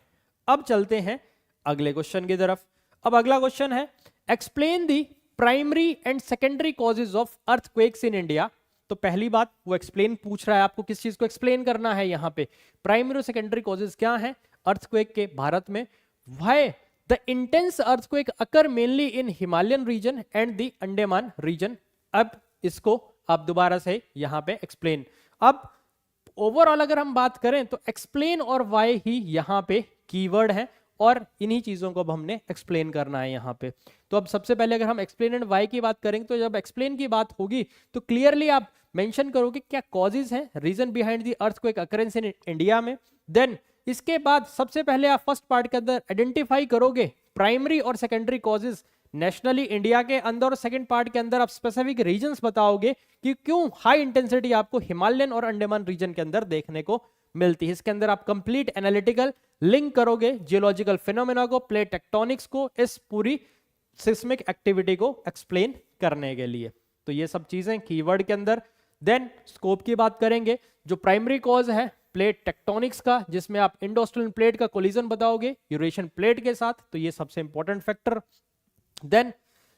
अब चलते हैं अगले क्वेश्चन की तरफ। अब अगला क्वेश्चन है explain the primary and secondary causes of earthquakes in India. तो पहली बात वो एक्सप्लेन पूछ रहा है, आपको किस चीज को एक्सप्लेन करना है यहाँ पे, प्राइमरी और सेकेंडरी कॉजेज क्या है अर्थक्वेक के भारत में। Why the intense earthquake occur mainly in Himalayan region and the Andaman region. अब इसको आप दोबारा से यहाँ पे एक्सप्लेन। अब ओवरऑल अगर हम बात करें तो एक्सप्लेन और वाई ही यहाँ पे कीवर्ड है, और इन्हीं चीजों को अब हमने एक्सप्लेन करना है यहाँ पे। तो अब सबसे पहले अगर हम एक्सप्लेन एंड वाई की बात करेंगे, तो जब एक्सप्लेन की बात होगी तो क्लियरली आप मेंशन करोगे क्या कॉजेज हैं, reason behind the earthquake occurrence in India में। देन इसके बाद सबसे पहले आप फर्स्ट पार्ट के अंदर आइडेंटिफाई करोगे प्राइमरी और सेकेंडरी कॉजेज नेशनली इंडिया के अंदर, और सेकंड पार्ट के अंदर आप स्पेसिफिक रीजंस बताओगे कि क्यों हाई इंटेंसिटी आपको हिमालयन और अंडमान रीजन के अंदर देखने को मिलती है। इसके अंदर आप कंप्लीट एनालिटिकल लिंक करोगे जियोलॉजिकल फिनोमेना को, प्लेट टेक्टोनिक्स को, इस पूरी सिस्मिक एक्टिविटी को एक्सप्लेन करने के लिए। तो ये सब चीजें कीवर्ड के अंदर। देन स्कोप की बात करेंगे, जो प्राइमरी कॉज है प्लेट टेक्टोनिक्स का, जिसमें आप इंडो ऑस्ट्रेलियन प्लेट का कोलिजन बताओगे यूरेशियन प्लेट के साथ, तो ये सबसे important factor. Then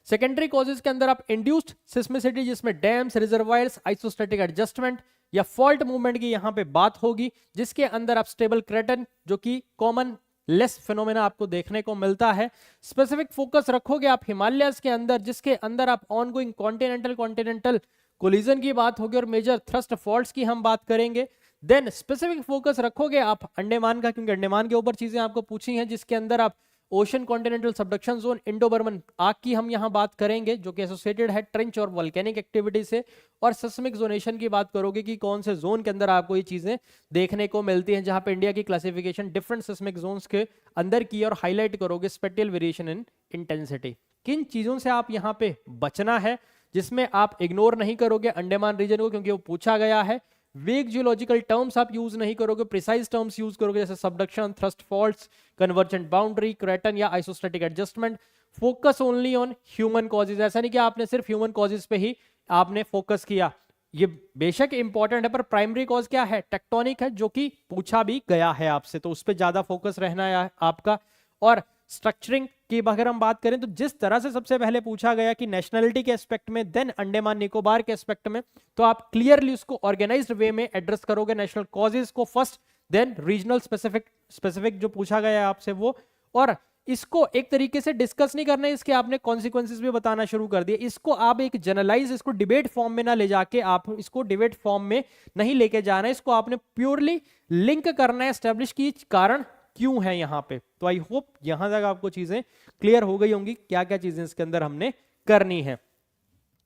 secondary causes के अंदर आप इंड्यूस्ड सिस्मिसिटी, जिसमें डैम्स, रिजर्वायर्स, आइसोस्टैटिक एडजस्टमेंट या फॉल्ट मूवमेंट की यहां पे बात होगी, जिसके अंदर आप स्टेबल क्रैटन जो कि कॉमन लेस फिनोमेना आपको देखने को मिलता है। स्पेसिफिक फोकस रखोगे आप हिमालयस के अंदर, जिसके अंदर आप ऑनगोइंग कॉन्टिनेंटल कोलिजन की बात होगी, और मेजर थ्रस्ट फॉल्ट्स की हम बात करेंगे। देन स्पेसिफिक फोकस रखोगे आप अंडमान का, क्योंकि अंडमान के ऊपर चीजें आपको पूछी हैं, जिसके अंदर आप ocean continental subduction zone, Indo Burman arc की हम यहां बात करेंगे, जो कि एसोसिएटेड है ट्रेंच और वोल्केनिक एक्टिविटी से, और सिस्मिक जोनेशन की बात करोगे कि कौन से जोन के अंदर आपको ये चीजें देखने को मिलती हैं, जहां पे इंडिया की क्लासिफिकेशन डिफरेंट सिस्मिक जोन्स के अंदर की, और हाईलाइट करोगे स्पेटियल वेरिएशन इन इंटेंसिटी। किन चीजों से आप यहां पे बचना है, जिसमें आप इग्नोर नहीं करोगे अंडमान रीजन को, क्योंकि वो पूछा गया है। वेग जियोलॉजिकल टर्म्स आप यूज नहीं करोगे, प्रिसाइज टर्म्स यूज करोगे, जैसे subduction, thrust faults, convergent boundary, craton या isostatic adjustment. Focus only on human causes, ऐसा नहीं कि आपने सिर्फ ह्यूमन कॉजेज पे ही आपने फोकस किया, ये बेशक इंपॉर्टेंट है, पर प्राइमरी कॉज क्या है, टेक्टोनिक है, जो कि पूछा भी गया है आपसे, तो उस पर ज्यादा फोकस रहना है आपका। और स्ट्रक्चरिंग की अगर हम बात करें, तो जिस तरह से सबसे पहले पूछा गया कि नेशनलिटी के एस्पेक्ट में, देन अंडमान निकोबार के एस्पेक्ट में, तो आप क्लियरली उसको ऑर्गेनाइज्ड वे में एड्रेस करोगे, नेशनल कॉजेज को फर्स्ट, देन रीजनल स्पेसिफिक जो पूछा गया है आपसे वो, और इसको एक तरीके से डिस्कस नहीं करना है, इसके आपने कॉन्सिक्वेंसेस भी बताना शुरू कर दिए। इसको आप एक जनरलाइज, इसको डिबेट फॉर्म में ना ले जाके, आप इसको डिबेट फॉर्म में नहीं लेके जाना है, इसको आपने प्योरली लिंक करना है, एस्टेब्लिश की कारण क्यों है यहाँ पे। तो आई होप यहां तक आपको चीजें क्लियर हो गई होंगी, क्या क्या चीजें इसके अंदर हमने करनी है।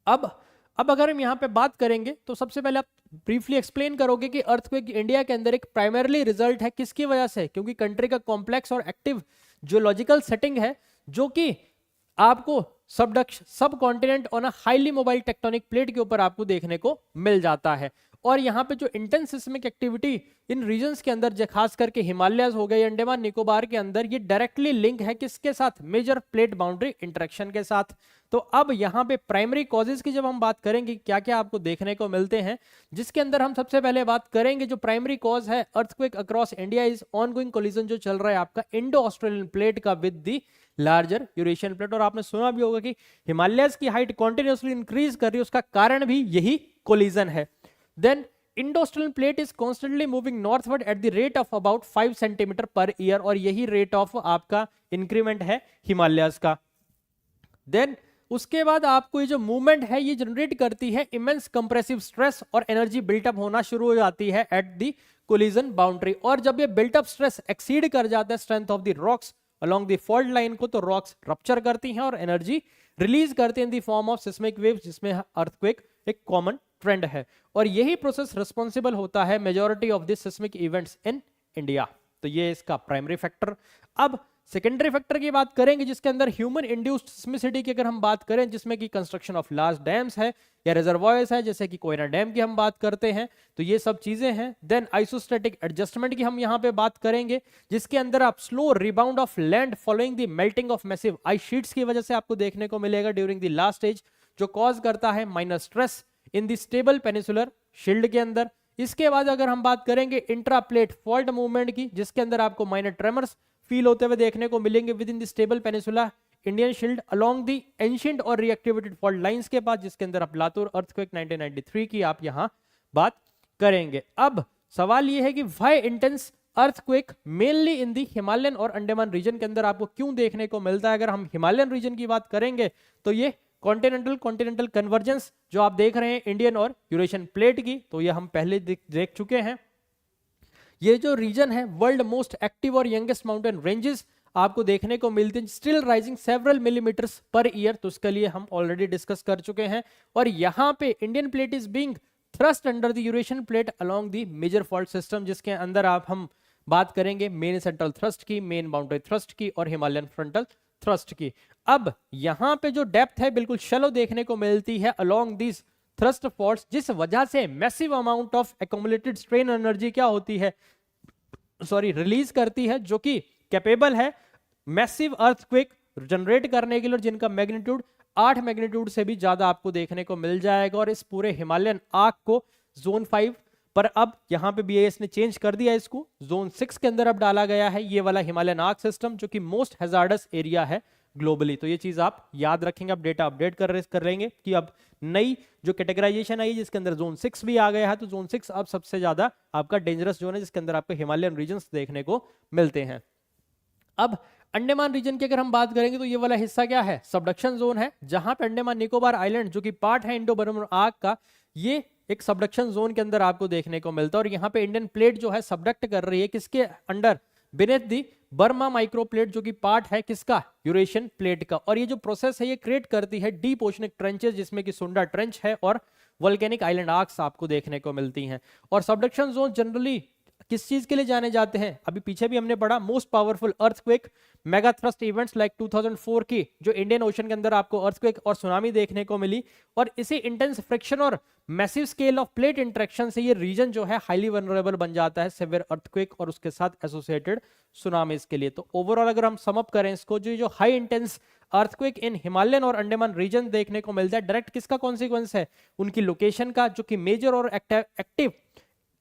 अब अगर हम यहाँ पे बात करेंगे, तो सबसे पहले आप ब्रीफली एक्सप्लेन करोगे कि अर्थक्वेक इंडिया के अंदर एक प्राइमरली रिजल्ट है, किसकी वजह से, क्योंकि कंट्री का कॉम्प्लेक्स और एक्टिव जियोलॉजिकल सेटिंग है, जो कि आपको सब continent on a highly mobile tectonic plate के ऊपर आपको देखने को मिल जाता है। और यहाँ पे जो intense seismic activity in regions के अंदर, खास करके हिमालयस हो गए, अंडमान निकोबार के अंदर, ये डायरेक्टली लिंक है किसके साथ, मेजर प्लेट बाउंड्री इंटरेक्शन के साथ। तो अब यहाँ पे प्राइमरी कॉजेज की जब हम बात करेंगे, क्या क्या आपको देखने को मिलते हैं, जिसके अंदर हम सबसे पहले बात करेंगे, जो प्राइमरी कॉज है earthquake across India is ongoing collision जो चल रहा है आपका इंडो ऑस्ट्रेलियन प्लेट का with the larger Eurasian plate. और आपने सुना भी होगा कि हिमालयस की हाइट कॉन्टिन्यूसली इंक्रीज कर रही है, उसका कारण भी यही कोलिजन है। Then Indo-Australian plate is constantly moving northward at the rate of about 5 centimeter per year, और यही रेट ऑफ आपका इंक्रीमेंट है हिमालयस का। देन उसके बाद आपको ये जो मूवमेंट है, ये जनरेट करती है इमेंस कंप्रेसिव स्ट्रेस, और एनर्जी बिल्टअप होना शुरू हो जाती है एट द कोलिजन बाउंड्री। और जब ये बिल्टअप स्ट्रेस एक्सीड कर जाता है strength of the rocks along the fault line को, तो रॉक्स रप्चर करती हैं और एनर्जी रिलीज करते हैं in the form of seismic waves, जिसमें अर्थक्वेक एक कॉमन ट्रेंड है। और यही प्रोसेस रिस्पॉन्सिबल होता है majority of this seismic events in India. तो ये इसका प्राइमरी फैक्टर। अब सेकेंडरी फैक्टर की बात करेंगे जिसके अंदर ह्यूमन इंड्यूस्ड सिस्मिसिटी की अगर हम बात करें, जिसमें कि कंस्ट्रक्शन ऑफ लार्ज डैम्स है या रिजर्वॉयर्स है, जैसे कि कोयना डैम की हम बात करते हैं, तो ये सब चीजें हैं। देन आइसोस्टैटिक एडजस्टमेंट की हम यहाँ पे बात करेंगे, जिसके अंदर आप slow rebound of land following the melting of massive ice sheets की वजह से आपको देखने को मिलेगा ड्यूरिंग द लास्ट एज, जो कॉज करता है minor stress in the stable peninsular shield के अंदर। इसके बाद अगर हम बात करेंगे इंट्राप्लेट फॉल्ट मूवमेंट की, जिसके अंदर आपको माइनर ट्रेमर्स फील होते हुए देखने को मिलेंगे with in the stable peninsula Indian shield along the ancient और रिएक्टिवेटेड फॉल्ट लाइंस के पास, जिसके अंदर आप लातूर अर्थक्वेक 1993 की आप यहां बात करेंगे। अब सवाल यह है कि why intense earthquake mainly in the Himalayan और अंडमान रीजन के अंदर आपको क्यों देखने को मिलता है। अगर हम हिमालयन रीजन की बात करेंगे तो ये कॉन्टिनेंटल कन्वर्जेंस जो आप देख रहे हैं इंडियन और यूरेशियन प्लेट की, तो ये हम पहले देख चुके हैं। ये जो रीजन है वर्ल्ड मोस्ट एक्टिव और यंगेस्ट माउंटेन रेंजेस आपको देखने को मिलते हैं, still rising several millimetres per year, तो उसके लिए हम ऑलरेडी डिस्कस कर चुके हैं। और यहाँ पे Indian plate is being thrust under the Eurasian plate along the major fault system, जिसके अंदर आप हम बात करेंगे मेन सेंट्रल थ्रस्ट की, मेन बाउंड्री थ्रस्ट की और हिमालयन फ्रंटल थ्रस्ट की। अब यहाँ पे जो डेप्थ है बिल्कुल शैलो देखने को मिलती है अलोंग दिस थ्रस्ट फॉल्ट्स, जिस वजह से massive amount of accumulated strain energy क्या होती है, रिलीज करती है, जो कि कैपेबल है मैसिव अर्थक्वेक जनरेट करने के लिए, जिनका मैग्नीट्यूड 8 मैग्नीट्यूड से भी ज्यादा आपको देखने को मिल जाएगा। और इस पूरे हिमालयन आर्क को जोन 5 पर अब यहाँ पे बीएएस ने चेंज कर दिया, इसको जोन 6 के अंदर अब डाला गया है ये वाला हिमालयन आर्क सिस्टम, जो कि मोस्ट हैजार्डस एरिया है ग्लोबली। तो ये चीज आप याद रखेंगे, आप डेटा अपडेट कर लेंगे कि अब नई जो कैटेगराइजेशन आई जिसके अंदर जोन 6 भी आ गया है, तो जोन 6 अब सबसे ज्यादा आपका डेंजरस जोन है, जिसके अंदर आपको हिमालयन रीजन्स देखने को मिलते हैं। अब अंडमान रीजन की अगर हम बात करेंगे तो ये वाला हिस्सा क्या है, सबडक्शन जोन है, जहां पे अंडमान निकोबार आइलैंड जो कि पार्ट है इंडो बर्मन आर्क का, ये एक सबडक्शन जोन के अंदर आपको देखने को मिलता है। और यहाँ पे इंडियन प्लेट जो है सबडक्ट कर रही है किसके अंडर, बिनेथ दी बर्मा माइक्रो प्लेट, जो कि पार्ट है किसका, यूरेशियन प्लेट का। और ये जो प्रोसेस है ये क्रिएट करती है डीप ओशनिक ट्रेंचेस, जिसमें कि सुंडा ट्रेंच है और वोल्केनिक आइलैंड आर्क्स आपको देखने को मिलती हैं। और सबडक्शन जोन जनरली किस चीज के लिए जाने जाते हैं, अभी पीछे भी हमने पढ़ा, most powerful earthquake mega thrust events like 2004 की जो इंडियन ओशन के अंदर आपको अर्थक्वेक और सुनामी देखने को मिली। और इसी इंटेंस फ्रिक्शन और massive scale of plate interaction से ये रीजन जो है हाईली वनरेबल बन जाता है सेवियर अर्थक्वेक और उसके साथ एसोसिएटेड सुनामीज के लिए। तो ओवरऑल अगर हम सम अप करें इसको, जो हाई इंटेंस अर्थक्वेक इन हिमालयन और अंडमान रीजन देखने को मिलता है, डायरेक्ट किसका कॉन्सिक्वेंस है, उनकी लोकेशन का, जो कि मेजर और एक्टिव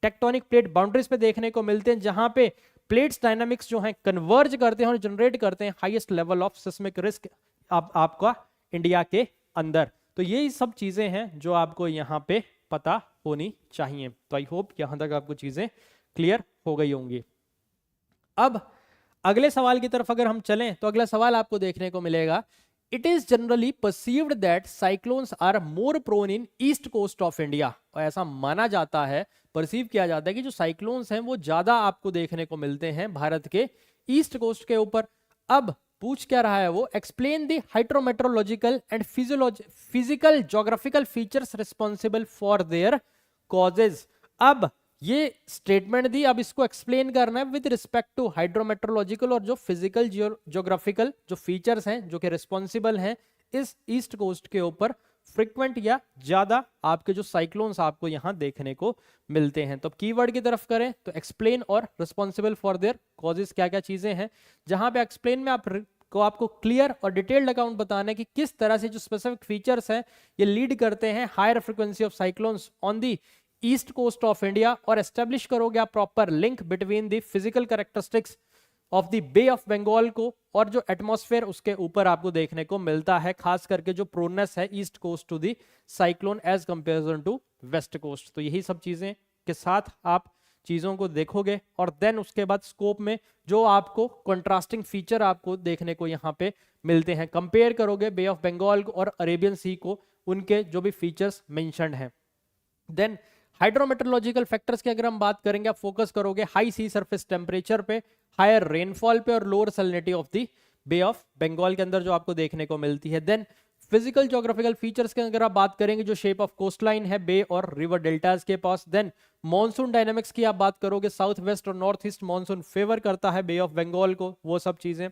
टेक्टोनिक प्लेट बाउंड्रीज पे देखने को मिलते हैं, जहां पे प्लेट्स डायनामिक्स जो हैं कन्वर्ज करते हैं और जनरेट करते हैं highest level of seismic risk आपका इंडिया के अंदर। तो यही सब चीजें हैं जो आपको यहाँ पे पता होनी चाहिए। तो आई होप यहां तक आपको चीजें क्लियर हो गई होंगी। अब अगले सवाल की तरफ अगर हम चलें तो अगला सवाल आपको देखने को मिलेगा, it is generally perceived that cyclones are more prone in east coast of India. और ऐसा माना जाता है, परसीव किया जाता है कि जो साइक्लोन्स हैं वो ज्यादा आपको देखने को मिलते हैं भारत के ईस्ट कोस्ट के ऊपर। अब पूछ क्या रहा है वो, explain the hydrometeorological and physical geographical features responsible for their causes. अब ये स्टेटमेंट दी, अब इसको एक्सप्लेन करना है विद रिस्पेक्ट टू हाइड्रोमेट्रोलॉजिकल और जो फिजिकल ज्योग्राफिकल जो फीचर्स हैं जो कि रिस्पॉन्सिबल हैं इस ईस्ट कोस्ट के ऊपर फ्रीक्वेंट या ज्यादा आपके जो साइक्लोन्स आपको यहां देखने को मिलते हैं। तो कीवर्ड की तरफ करें तो एक्सप्लेन और रिस्पॉन्सिबल फॉर देयर कॉजेज क्या क्या चीजें हैं, जहां पे एक्सप्लेन में आपको क्लियर और डिटेल्ड अकाउंट बताना है कि किस तरह से जो स्पेसिफिक फीचर्स हैं ये लीड करते हैं higher frequency of cyclones on the east coast of India, और एस्टेब्लिश करोगे आप proper link between the physical characteristics of the Bay of Bengal को और जो एटमॉस्फेयर उसके ऊपर आपको देखने को मिलता है, खास करके जो प्रोननेस है east coast to the cyclone as comparison to west coast. तो यही सब चीजें के साथ आप चीजों को देखोगे और देन उसके बाद स्कोप में जो आपको कंट्रास्टिंग फीचर आपको देखने को यहाँ पे मिलते हैं, कंपेयर करोगे बे ऑफ बंगाल को और अरेबियन सी को, उनके जो भी फीचर्स मेंशन्ड हैं। देन हाइड्रोमेट्रोलॉजिकल फैक्टर्स की अगर हम बात करेंगे, आप फोकस करोगे हाई सी सरफेस टेम्परेचर पे, हायर रेनफॉल पे और lower salinity of the Bay of Bengal के अंदर जो आपको देखने को मिलती है। देन फिजिकल ज्योग्राफिकल फीचर्स की अगर आप बात करेंगे, जो शेप ऑफ कोस्टलाइन है बे और रिवर डेल्टास के पास। देन मॉनसून डायनामिक्स की आप बात करोगे, साउथ वेस्ट और नॉर्थ ईस्ट मॉनसून फेवर करता है बे ऑफ बंगाल को, वो सब चीजें।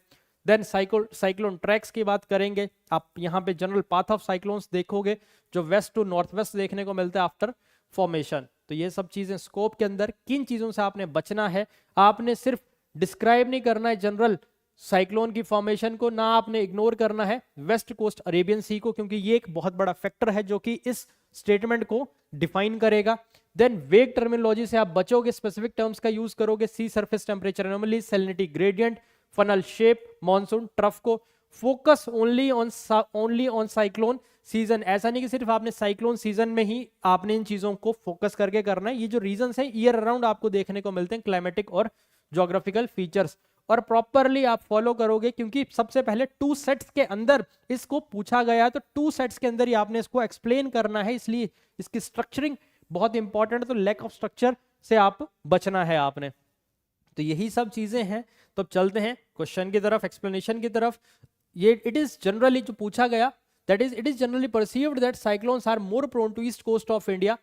देन साइक्लोन ट्रैक्स की बात करेंगे, आप यहाँ पे जनरल पाथ ऑफ साइक्लोन्स देखोगे जो वेस्ट टू नॉर्थ वेस्ट देखने को मिलता है आफ्टर फॉर्मेशन। तो ये सब चीजें स्कोप के अंदर, किन चीजों से आपने बचना है, आपने सिर्फ डिस्क्राइब नहीं करना है जनरल साइक्लोन की फॉर्मेशन को, ना आपने इग्नोर करना है वेस्ट कोस्ट अरेबियन सी को, क्योंकि ये एक बहुत बड़ा फैक्टर है जो कि इस स्टेटमेंट को डिफाइन करेगा। देन वेग टर्मिनोलॉजी से आप बचोगे, स्पेसिफिक टर्म्स का यूज करोगे, sea surface temperature anomaly, salinity gradient, funnel shape, monsoon trough को focus only on cyclone season. ऐसा नहीं कि सिर्फ आपने साइक्लोन सीजन में ही आपने इन चीजों को फोकस करके करना है, ये जो रीजंस है ईयर अराउंड आपको देखने को मिलते हैं, क्लाइमेटिक और ज्योग्राफिकल फीचर्स, और प्रॉपरली आप फॉलो करोगे, क्योंकि सबसे पहले 2 सेट्स के अंदर इसको पूछा गया है, तो 2 सेट्स के अंदर ही आपने इसको एक्सप्लेन करना है, इसलिए इसकी स्ट्रक्चरिंग बहुत इंपॉर्टेंट है। तो लैक ऑफ स्ट्रक्चर से आप बचना है आपने। तो यही सब चीजें हैं। तो अब चलते हैं क्वेश्चन की तरफ, एक्सप्लेनेशन की तरफ। ये इट इज जनरली जो पूछा गया, that is it is generally perceived that cyclones are more prone to east coast of India,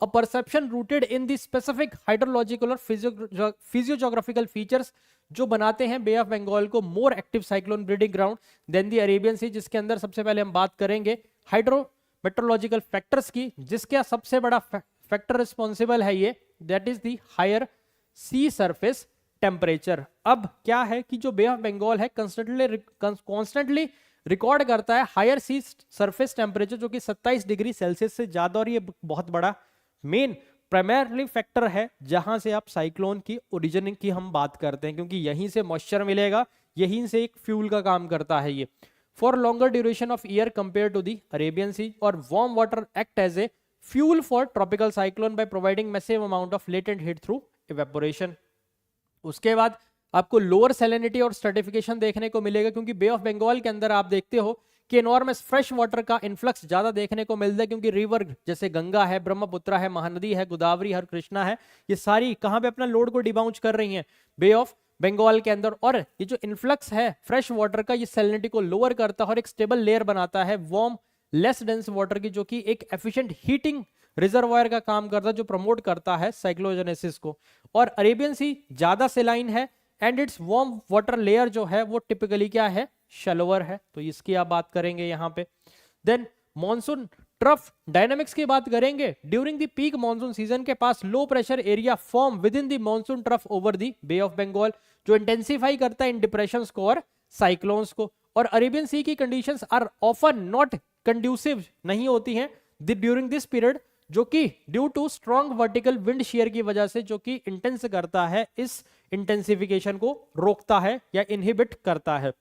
a perception rooted in the specific hydrological और physiogeographical features जो बनाते हैं बे ऑफ बंगाल को more active cyclone breeding ground than the Arabian sea, जिसके अंदर सबसे पहले हम बात करेंगे हाइड्रोमेट्रोलॉजिकल फैक्टर्स की, जिसका सबसे बड़ा फैक्टर रिस्पॉन्सिबल है ये, that is the higher sea surface temperature. अब क्या है कि जो बे ऑफ बंगाल है कॉन्स्टेंटली रिकॉर्ड करता है हायर सी सरफेस टेम्परेचर जो कि 27 डिग्री सेल्सियस से ज्यादा, और ये बहुत बड़ा मेन प्राइमरी फैक्टर है जहां से आप साइक्लोन की ओरिजिनिंग की हम बात करते हैं, क्योंकि यहीं से मॉइस्चर मिलेगा, यहीं से एक फ्यूल का काम करता है ये। For longer duration of year compare to the Arabian sea, और warm water act as a fuel for tropical cyclone by providing massive amount of latent heat through evaporation. उसके बाद आपको लोअर सैलिनिटी और स्ट्रेटिफिकेशन देखने को मिलेगा, क्योंकि बे of Bengal के अंदर आप देखते हो कि एनॉर्मस फ्रेश वाटर का इन्फ्लक्स ज्यादा देखने को मिलता है, क्योंकि रिवर जैसे गंगा है, ब्रह्मपुत्र है, महानदी है, गोदावरी है, कृष्णा है, ये सारी कहां पे अपना लोड को डिबाउंस कर रही हैं, बे ऑफ बंगाल के अंदर। और ये जो इन्फ्लक्स है फ्रेश वाटर का, ये सैलिनिटी को लोअर करता है और एक स्टेबल लेयर बनाता है वार्म लेस डेंस वाटर की, जो कि एक एफिशिएंट हीटिंग रिजर्वायर का काम करता है, जो प्रमोट करता है साइक्लोजेनेसिस को। और अरेबियन सी ज्यादा सेलाइन है, and it's warm water layer जो है वो टिपिकली क्या है, शैलोअर है, तो इसकी आप बात करेंगे यहाँ पे। देन मॉनसून ट्रफ डायनामिक्स की बात करेंगे। During the peak monsoon season के पास low pressure area form within the monsoon trough over the Bay of Bengal, जो इंटेंसिफाई करता है इन डिप्रेशंस को और साइक्लोन्स को। और अरेबियन सी की conditions are often not conducive, नहीं होती हैं ड्यूरिंग दिस पीरियड, जो कि due to strong vertical wind shear की वजह से, जो कि इंटेंस करता है, इस इंटेंसिफिकेशन को रोकता है या इनहिबिट करता है।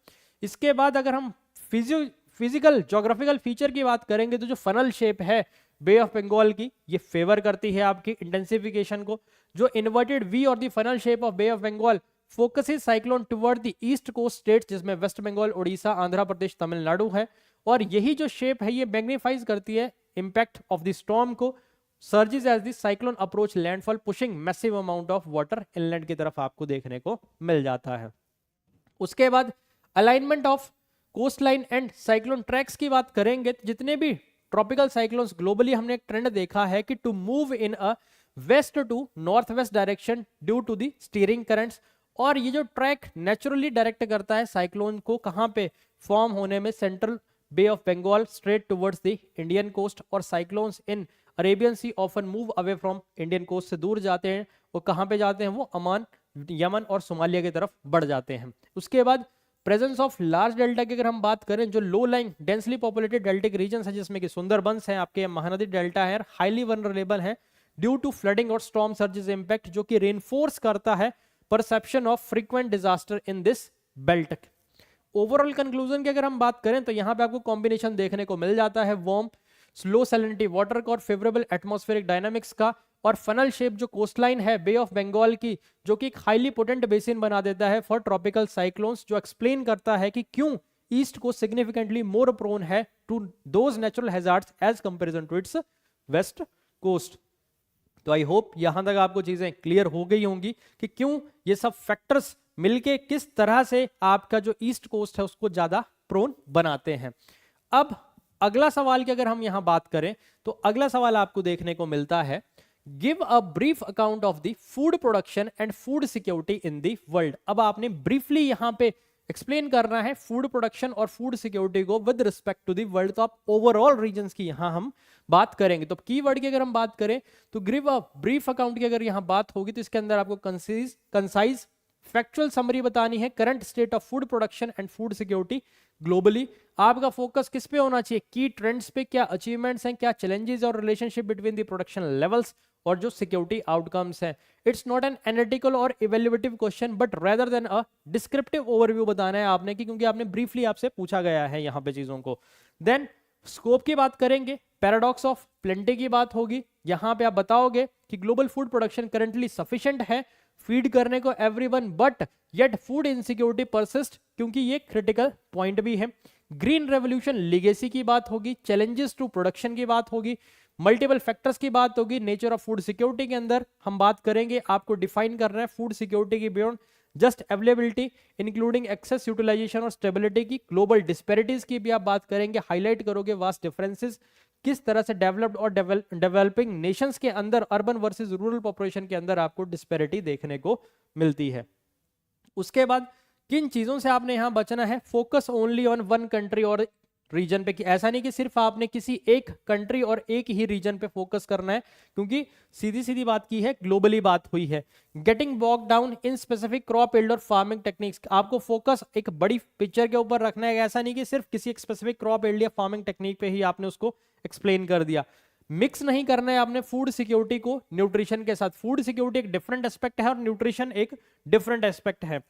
इसके बाद अगर हम फिजिकल ज्योग्राफिकल फीचर की बात करेंगे, तो जो फनल शेप है बे ऑफ बंगाल की, ये फेवर करती है आपकी इंटेंसिफिकेशन को। जो इन्वर्टेड वी और the funnel shape of Bay of Bengal focuses cyclone toward the east coast states, जिसमें वेस्ट बंगाल, उड़ीसा, आंध्र प्रदेश, तमिलनाडु है। और यही जो शेप है ये मैग्नीफाइज करती है इम्पैक्ट ऑफ द स्टॉर्म को, surges as the cyclone approach landfall, pushing massive amount of water inland की तरफ आपको देखने को मिल जाता है। उसके बाद alignment of coast line and cyclone tracks की बात करेंगे, तो जितने भी ट्रॉपिकल साइक्लोन्स ग्लोबली हमने एक ट्रेंड देखा है कि to move in a west to north west direction due to the steering currents. और ये जो ट्रैक नेचुरली डायरेक्ट करता है साइक्लोन को कहां पे फॉर्म होने में, central Bay of Bengal straight towards the Indian coast. और cyclones in Arabian sea often move away from Indian coast से दूर जाते हैं, वो कहां पे जाते हैं, वो अमान, यमन और सोमालिया की तरफ बढ़ जाते हैं। उसके बाद प्रेजेंस ऑफ लार्ज डेल्टा की अगर हम बात करें, जो low lying densely populated deltaic region है, जिसमें कि सुंदरबंस है, आपके महानदी डेल्टा है, हाईली वनरेबल है ड्यू टू फ्लडिंग और स्टॉर्म सर्जेस इम्पैक्ट, जो कि रेनफोर्स करता है perception of frequent disaster in this belt. Overall conclusion की अगर हम बात करें, तो यहाँ पे आपको कॉम्बिनेशन देखने को मिल जाता है वार्म स्लो सैलिनिटी वाटर का और फेवरेबल एटमॉस्फेरिक डायनामिक्स का, और फनल शेप जो कोस्टलाइन है बे ऑफ बंगाल की, जो कि एक हाईली पोटेंट बेसिन बना देता है फॉर ट्रॉपिकल साइक्लोन्स, जो एक्सप्लेन करता है कि क्यों ईस्ट को सिग्निफिकेंटली मोर प्रोन है to those natural hazards as comparison to its west coast. तो आई होप यहां तक आपको चीजें क्लियर हो गई होंगी कि क्यों ये सब फैक्टर्स मिलके किस तरह से आपका जो ईस्ट कोस्ट है उसको ज्यादा प्रोन बनाते हैं। अब अगला सवाल की अगर हम यहां बात करें, तो अगला सवाल आपको देखने को मिलता है, give a brief account of the food production and food security in the world. अब आपने ब्रीफली यहां पे एक्सप्लेन करना है फूड प्रोडक्शन और फूड सिक्योरिटी को with respect to the world. तो आप ओवरऑल रीजन्स की यहाँ हम बात करेंगे। तो कीवर्ड की अगर हम बात करें तो गिव अ ब्रीफ अकाउंट की अगर यहाँ बात होगी तो इसके अंदर आपको कंसाइज फैक्चुअल समरी बतानी है current state of food production and food security globally. आपका फोकस किस पे होना चाहिए, की ट्रेंड्स पे, क्या अचीवमेंट्स हैं, क्या चैलेंजेस और relationship between the production levels और जो सिक्योरिटी आउटकम्स हैं। इट्स नॉट एन एनालिटिकल और evaluative question but rather than a descriptive overview बताना है आपने कि क्योंकि आपने ब्रीफली आपसे पूछा गया है यहाँ पे चीजों को। देन स्कोप की बात करेंगे, पैराडॉक्स ऑफ प्लेंटी की बात होगी। यहाँ पे आप बताओगे कि global food production currently sufficient है फीड करने को everyone but yet food insecurity persist, क्योंकि ये क्रिटिकल पॉइंट भी है। ग्रीन रेवोल्यूशन लीगेसी की बात होगी, चैलेंजेस टू प्रोडक्शन की बात होगी, मल्टीपल फैक्टर्स की बात होगी, नेचर ऑफ फूड सिक्योरिटी के अंदर हम बात करेंगे, आपको डिफाइन करना है फूड सिक्योरिटी की beyond just availability including access utilisation और स्टेबिलिटी की, ग्लोबल डिस्पैरिटीज की भी आप बात करेंगे, हाईलाइट करोगे वास्ट डिफरेंसेस किस तरह से डेवलप्ड और डेवलपिंग नेशंस के अंदर अर्बन वर्सेस रूरल पॉपुलेशन के अंदर आपको डिस्पैरिटी देखने को मिलती है। उसके बाद किन चीजों से आपने यहां बचना है, focus only on one country और रीजन पे, कि ऐसा नहीं कि सिर्फ आपने किसी एक कंट्री और एक ही रीजन पे फोकस करना है, क्योंकि सीधी सीधी बात की है, ग्लोबली बात हुई है। Getting bog down in specific crop yield और फार्मिंग टेक्निक्स, आपको फोकस एक बड़ी पिक्चर के ऊपर रखना है, ऐसा नहीं कि सिर्फ किसी एक स्पेसिफिक क्रॉप यील्ड या फार्मिंग टेक्निक पे ही आपने उसको एक्सप्लेन कर दिया। मिक्स नहीं करना है आपने फूड सिक्योरिटी को न्यूट्रिशन के साथ। फूड सिक्योरिटी एक डिफरेंट एस्पेक्ट है और न्यूट्रिशन एक डिफरेंट एस्पेक्ट है।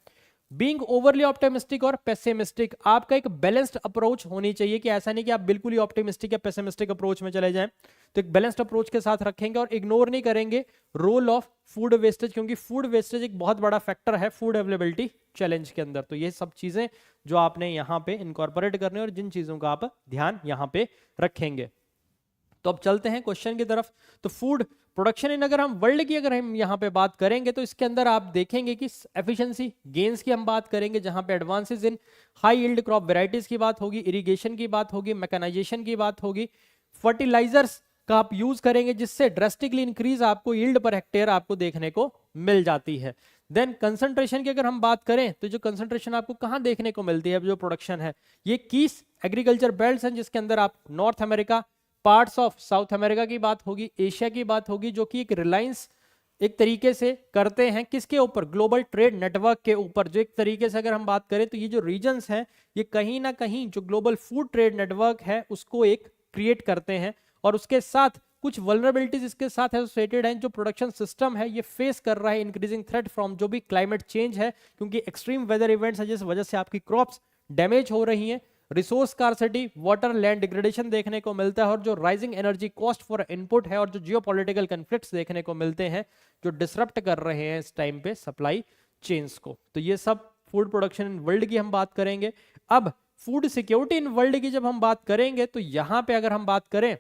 बीइंग ओवरली ऑप्टिमिस्टिक और पेसिमिस्टिक, आपका एक बैलेंस्ड अप्रोच होनी चाहिए, कि ऐसा नहीं कि आप बिल्कुल ही ऑप्टिमिस्टिक या पेसिमिस्टिक अप्रोच में चले जाएं। तो एक बैलेंस्ड अप्रोच के साथ रखेंगे और इग्नोर नहीं करेंगे रोल ऑफ फूड वेस्टेज, क्योंकि फूड वेस्टेज एक बहुत बड़ा फैक्टर है फूड अवेलेबिलिटी चैलेंज के अंदर। तो ये सब चीजें जो आपने यहाँ पे इनकॉर्पोरेट करने और जिन चीजों का आप ध्यान यहाँ पे रखेंगे। तो अब चलते हैं क्वेश्चन की तरफ। तो फूड प्रोडक्शन इन अगर हम वर्ल्ड की अगर हम यहाँ पे बात करेंगे तो इसके अंदर आप देखेंगे कि एफिशिएंसी गेन्स की हम बात करेंगे, जहां पे advances in high yield crop varieties की बात होगी, इरिगेशन की बात होगी, मैकेनाइजेशन की बात होगी, फर्टिलाइजर्स का आप यूज करेंगे जिससे ड्रेस्टिकली इंक्रीज आपको यील्ड पर हेक्टेयर आपको देखने को मिल जाती है। देन कंसंट्रेशन की अगर हम बात करें तो जो कंसंट्रेशन आपको कहां देखने को मिलती है, जो प्रोडक्शन है, ये कीस एग्रीकल्चर बेल्ट्स हैं, जिसके अंदर आप north America, parts of south America की बात होगी, एशिया की बात होगी, जो कि एक रिलायंस एक तरीके से करते हैं किसके ऊपर, ग्लोबल ट्रेड नेटवर्क के ऊपर। जो एक तरीके से अगर हम बात करें तो ये जो रीजन्स हैं ये कहीं ना कहीं जो ग्लोबल फूड ट्रेड नेटवर्क है उसको एक क्रिएट करते हैं, और उसके साथ कुछ वल्नरेबिलिटीज इसके साथ एसोसिएटेड हैं। जो प्रोडक्शन सिस्टम है ये फेस कर रहा है इंक्रीजिंग थ्रेट फ्रॉम जो भी क्लाइमेट चेंज है, क्योंकि एक्सट्रीम वेदर इवेंट्स है जिस वजह से आपकी क्रॉप्स डैमेज हो रही हैं, resource scarcity, water land degradation देखने को मिलता है, और जो rising energy cost for input है, और जो जियोपॉलिटिकल कॉन्फ्लिक्ट्स देखने को मिलते हैं जो डिसरप्ट कर रहे हैं इस टाइम पे सप्लाई चेन्स को। तो ये सब फूड प्रोडक्शन इन वर्ल्ड की हम बात करेंगे। अब फूड सिक्योरिटी इन वर्ल्ड की जब हम बात करेंगे तो यहां पे अगर हम बात करें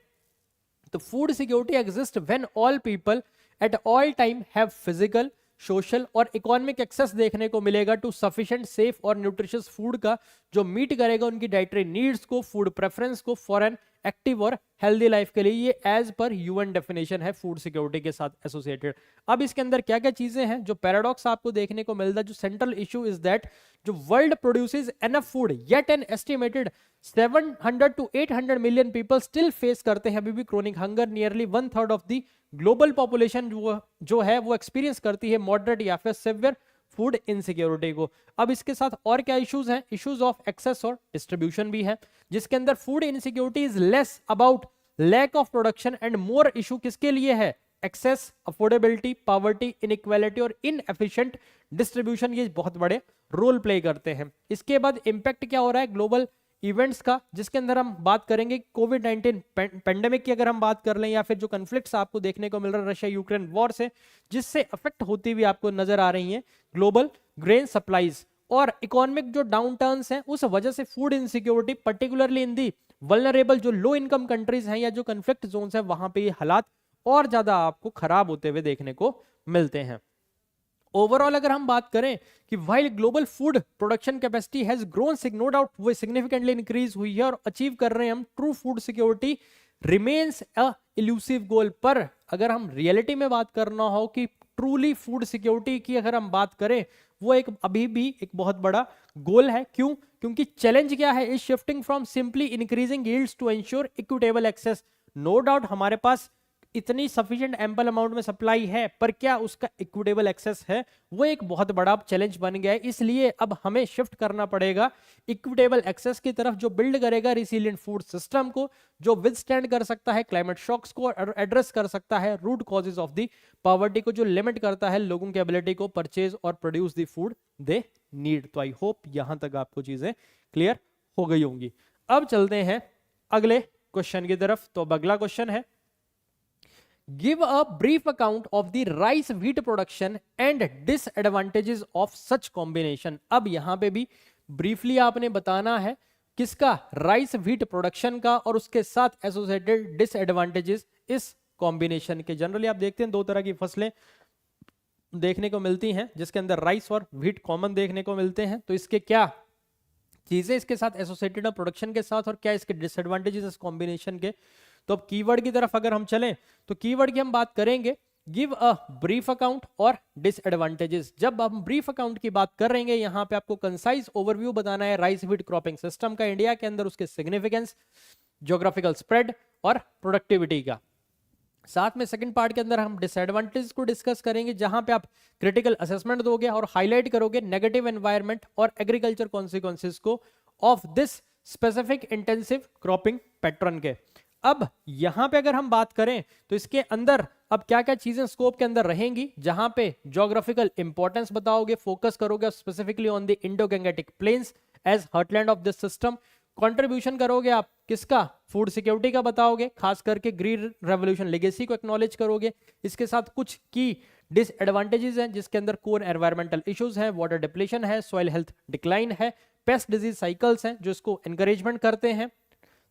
तो food security exist when all people at all time have physical, social और इकोनॉमिक एक्सेस देखने को मिलेगा टू सफिशिएंट, सेफ और न्यूट्रिशियस फूड का, जो मीट करेगा उनकी डाइटरी नीड्स को, फूड प्रेफरेंस को फॉर एन एक्टिव और हेल्दी लाइफ के लिए। ये एज पर यूएन डेफिनेशन है फूड सिक्योरिटी के साथ एसोसिएटेड। अब इसके अंदर क्या क्या चीजें हैं जो पैराडॉक्स आपको देखने को मिलता है, जो सेंट्रल इशू इज दैट जो world produces enough food yet an estimated 700 to 800 million people still face करते हैं अभी भी chronic hunger. Nearly 1/3 of the global population जो है वो एक्सपीरियंस करती है मॉडरेट या फिर सिवियर फूड इनसिक्योरिटी को। अब इसके साथ और क्या इश्यूज हैं, इश्यूज ऑफ एक्सेस और डिस्ट्रीब्यूशन भी है, जिसके अंदर food insecurity is less about lack of production and more issue किसके लिए है, एक्सेस, अफोर्डेबिलिटी, पॉवर्टी, इनइक्वालिटी और इनएफिशिएंट डिस्ट्रीब्यूशन, ये बहुत बड़े रोल प्ले करते हैं। इसके बाद इंपैक्ट क्या हो रहा है ग्लोबल इवेंट्स का, जिसके अंदर हम बात करेंगे कोविड-19 पेंडेमिक की अगर हम बात कर लें, या फिर जो कॉन्फ्लिक्ट्स आपको देखने को मिल रहा है रशिया यूक्रेन वॉर से, जिससे अफेक्ट होती हुई आपको नजर आ रही है ग्लोबल ग्रेन सप्लाईज, और इकोनॉमिक जो डाउन टर्न्स हैं उस वजह से food insecurity particularly in the vulnerable जो लो इनकम कंट्रीज हैं या जो कॉन्फ्लिक्ट जोन्स हैं वहां पे ये हालात और ज्यादा आपको खराब होते हुए देखने को मिलते हैं। ओवरऑल अगर हम बात करें कि while global food production capacity has grown, no doubt वो सिग्निफिकेंटली इंक्रीज हुई है और अचीव कर रहे हैं हम true food security remains a elusive goal. पर अगर हम रियलिटी में बात करना हो कि ट्रूली फूड सिक्योरिटी की अगर हम बात करें, वो एक अभी भी एक बहुत बड़ा गोल है। क्यों? क्योंकि चैलेंज क्या है, is shifting from simply increasing yields to ensure equitable access. No doubt हमारे पास इतनी सफिशिएंट एम्पल अमाउंट में सप्लाई है, पर क्या उसका इक्विटेबल एक्सेस है, वो एक बहुत बड़ा चैलेंज बन गया है। इसलिए अब हमें शिफ्ट करना पड़ेगा इक्विटेबल एक्सेस की तरफ, जो बिल्ड करेगा रिसिलिएंट फूड सिस्टम को, जो विदस्टैंड कर सकता है क्लाइमेट शॉक्स को, एड्रेस कर सकता है root causes of the poverty को, जो लिमिट करता है लोगों की एबिलिटी को परचेज और produce the food they need. तो आई होप यहां तक आपको चीजें क्लियर हो गई होंगी। अब चलते हैं अगले क्वेश्चन की तरफ। तो अब अगला क्वेश्चन है, give a brief account of the rice wheat production and disadvantages of such combination. अब यहां पे भी ब्रीफली आपने बताना है किसका, राइस व्हीट प्रोडक्शन का, और उसके साथ एसोसिएटेड डिसएडवांटेजेस इस कॉम्बिनेशन के। जनरली आप देखते हैं दो तरह की फसलें देखने को मिलती हैं, जिसके अंदर राइस और व्हीट कॉमन देखने को मिलते हैं। तो इसके क्या चीजें इसके साथ एसोसिएटेड है प्रोडक्शन के साथ, और क्या इसके डिसएडवांटेजेस इस कॉम्बिनेशन के। तो अब कीवर्ड की तरफ अगर हम चलें, तो कीवर्ड की हम बात करेंगे, गिव अ ब्रीफ अकाउंट और डिसएडवांटेजेस। जब हम ब्रीफ अकाउंट की बात कर रहे हैं, यहां पे आपको कंसाइज ओवरव्यू बताना है राइस व्हीट क्रॉपिंग सिस्टम का इंडिया के अंदर, उसके सिग्निफिकेंस, ज्योग्राफिकल स्प्रेड और प्रोडक्टिविटी का। साथ में सेकंड पार्ट के अंदर हम डिसएडवांटेज को डिस्कस करेंगे, जहां पे आप क्रिटिकल असेसमेंट दोगे और हाईलाइट करोगे नेगेटिव एनवायरनमेंट और एग्रीकल्चर कॉन्सिक्वेंसेस को of this specific intensive cropping pattern के। अब यहां पे अगर हम बात करें, तो इसके अंदर अब क्या क्या चीजें स्कोप के अंदर रहेंगी, जहां पे ज्योग्राफिकल इंपॉर्टेंस बताओगे, फोकस करोगे specifically on the Indo Gangetic plains as heartland of this system. Contribution करोगे आप किसका, फूड सिक्योरिटी का बताओगे, खास करके ग्रीन रेवोल्यूशन लेगेसी को एक्नॉलेज करोगे। इसके साथ कुछ की डिसएडवांटेजेस हैं, जिसके अंदर कोर एनवायरमेंटल इश्यूज हैं, वाटर डिप्लेशन है, सॉइल हेल्थ डिक्लाइन है, पेस्ट डिजीज साइकिल्स हैं जो इसको एनकरेजमेंट करते हैं।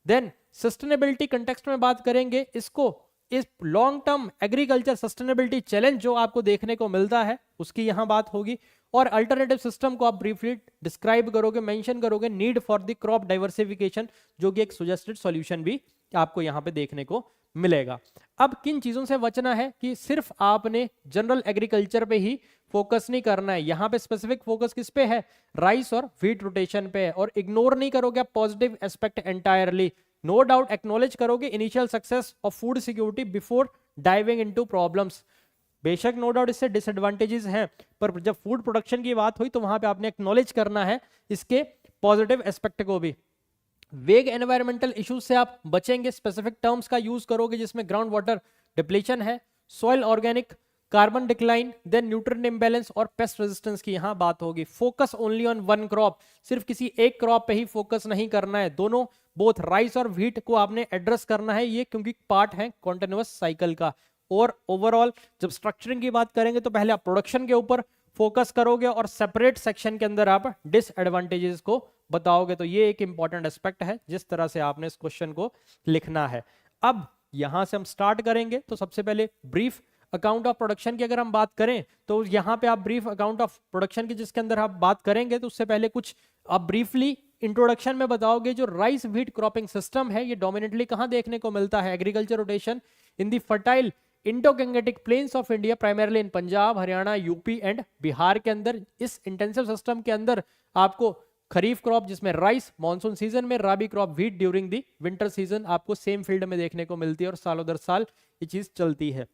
देन सस्टेनेबिलिटी कंटेक्स्ट में बात करेंगे, इसको इस long term agriculture sustainability challenge जो आपको देखने को मिलता है उसकी यहां बात होगी। और अल्टरनेटिव सिस्टम को आप ब्रीफली डिस्क्राइब करोगे, मेंशन करोगे, need for the crop diversification, जो कि एक सजेस्टेड सॉल्यूशन भी आपको यहां पे देखने को मिलेगा। अब किन चीजों से बचना है कि सिर्फ आपने जनरल एग्रीकल्चर पे ही फोकस नहीं करना है, यहां पे स्पेसिफिक फोकस किस पे है, राइस और व्हीट रोटेशन पे है, और इग्नोर नहीं करोगे आप positive aspect entirely. No doubt acknowledge करोगे initial success of food security before diving into problems. बेशक नो डाउट इससे डिसएडवांटेजेस हैं, पर जब फूड प्रोडक्शन की बात हुई तो वहां पे आपने एक्नॉलेज करना है इसके पॉजिटिव एस्पेक्ट को भी। वेग एनवायरमेंटल इश्यूज से आप बचेंगे, स्पेसिफिक टर्म्स का यूज करोगे, जिसमें ग्राउंड वाटर डिप्लीशन है, soil organic, carbon decline, then nutrient imbalance और पेस्ट रेजिस्टेंस की यहां बात होगी। Focus only on one crop, सिर्फ किसी एक क्रॉप पे ही फोकस नहीं करना है, दोनों बोथ राइस और व्हीट को आपने एड्रेस करना है, ये क्योंकि पार्ट है कॉन्टिन्यूअस साइकिल का। और ओवरऑल जब स्ट्रक्चरिंग की बात करेंगे तो पहले आप प्रोडक्शन के ऊपर फोकस करोगे और सेपरेट सेक्शन के अंदर आप डिसएडवांटेजेस को बताओगे। तो ये एक इंपॉर्टेंट एस्पेक्ट है जिस तरह से आपने इस क्वेश्चन को लिखना है। अब यहां से हम स्टार्ट करेंगे, तो सबसे पहले ब्रीफ अकाउंट ऑफ प्रोडक्शन की अगर हम बात करें, तो यहां पे आप ब्रीफ अकाउंट ऑफ प्रोडक्शन की जिसके अंदर आप बात करेंगे, तो उससे पहले कुछ आप ब्रीफली इंट्रोडक्शन में बताओगे। जो राइस व्हीट क्रॉपिंग सिस्टम है, ये डोमिनेटली कहां देखने को मिलता है, agriculture rotation in the fertile Indo Gangetic plains of India, primarily in Punjab, Haryana, UP and Bihar के अंदर। इस इंटेंसिव सिस्टम के अंदर आपको खरीफ क्रॉप जिसमें राइस मॉनसून सीजन में, rabi crop wheat during the winter season आपको सेम फील्ड में देखने को मिलती है, और सालों दर साल ये चीज चलती है।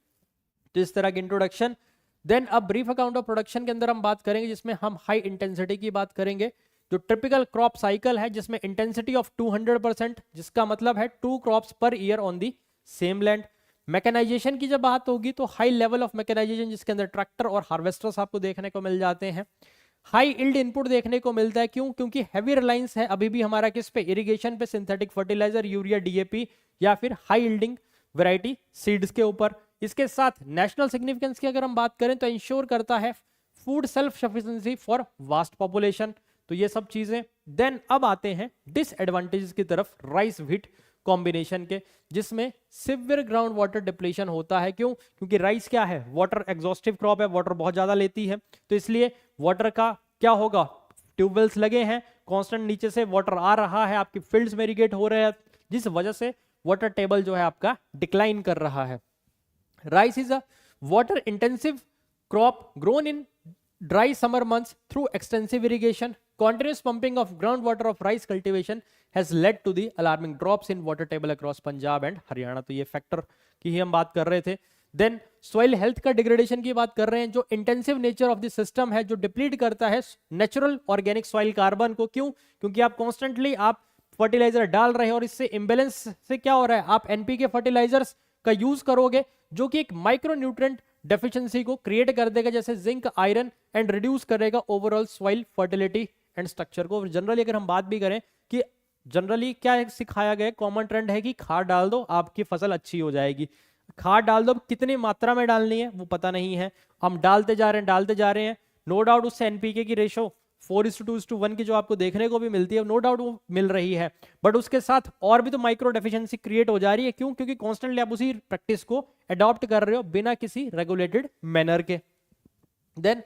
तो इस तरह की इंट्रोडक्शन। देन अब ब्रीफ अकाउंट ऑफ प्रोडक्शन के अंदर हम बात करेंगे, जिसमें हम हाई इंटेंसिटी की बात करेंगे। जो टिपिकल क्रॉप साइकिल है, जिसमें इंटेंसिटी ऑफ 200%, जिसका मतलब है 2 crops per year on the same land. Mechanisation की जब बात होगी तो हाई लेवल ऑफ मैकेनाइजेशन, जिसके अंदर ट्रैक्टर और हार्वेस्टर्स आपको देखने को मिल जाते हैं। हाई इल्ड इनपुट देखने को मिलता है, क्यों, क्योंकि हैवी रिलायंस है अभी भी हमारा किस पे, इरिगेशन पे, सिंथेटिक फर्टिलाइजर, यूरिया, डीएपी या फिर हाई इल्डिंग वैरायटी सीड्स के ऊपर। इसके साथ नेशनल सिग्निफिकेंस की अगर हम बात करें तो इंश्योर करता है food self sufficiency for vast population. तो ये सब चीजें। देन अब आते हैं डिसएडवांटेजेस की तरफ राइस व्हीट कॉम्बिनेशन के, जिसमें सिवियर ग्राउंड वाटर डिप्लीशन होता है। क्यों, क्योंकि राइस क्या है, वाटर एग्जॉस्टिव क्रॉप है, वाटर बहुत ज्यादा लेती है, तो इसलिए वाटर का क्या होगा, ट्यूबवेल्स लगे हैं, कांस्टेंट नीचे से वाटर आ रहा है, आपकी फील्ड्स में इरिगेट हो रहे हैं, जिस वजह से वाटर टेबल जो है आपका डिक्लाइन कर रहा है। Rice is a water intensive crop grown in dry summer months through extensive irrigation, continuous pumping of groundwater of rice cultivation has led to the alarming drops in water table across Punjab and Haryana. तो ये factor की ही हम बात कर रहे थे. Then soil health का degradation की बात कर रहे हैं, जो intensive nature of the system है, जो डिप्लीट करता है नेचुरल ऑर्गेनिक सॉइल कार्बन को. क्यों? क्योंकि आप कॉन्स्टेंटली आप फर्टिलाइजर डाल रहे हैं और इससे इम्बेलेंस से क्या हो रहा है, आप एनपीके फर्टिलाइजर्स का यूज करोगे जो कि एक माइक्रो न्यूट्रिएंट डेफिशिएंसी को क्रिएट कर देगा, जैसे जिंक, आयरन, एंड रिड्यूस करेगा overall soil fertility and structure को. जनरली अगर हम बात भी करें कि जनरली क्या सिखाया गया, कॉमन ट्रेंड है कि खाद डाल दो आपकी फसल अच्छी हो जाएगी. खाद डाल दो, कितनी मात्रा में डालनी है वो पता नहीं है, हम डालते जा रहे हैं. नो डाउट उससे एनपीके की रेशो 4:2:1 की जो आपको देखने को भी मिलती है, नो डाउट वो मिल रही है, बट उसके साथ और भी तो माइक्रो डेफिशिएंसी क्रिएट हो जा रही है. क्यों? क्योंकि कॉन्स्टेंटली आप उसी प्रैक्टिस को अडॉप्ट कर रहे हो बिना किसी रेगुलेटेड मैनर के. Then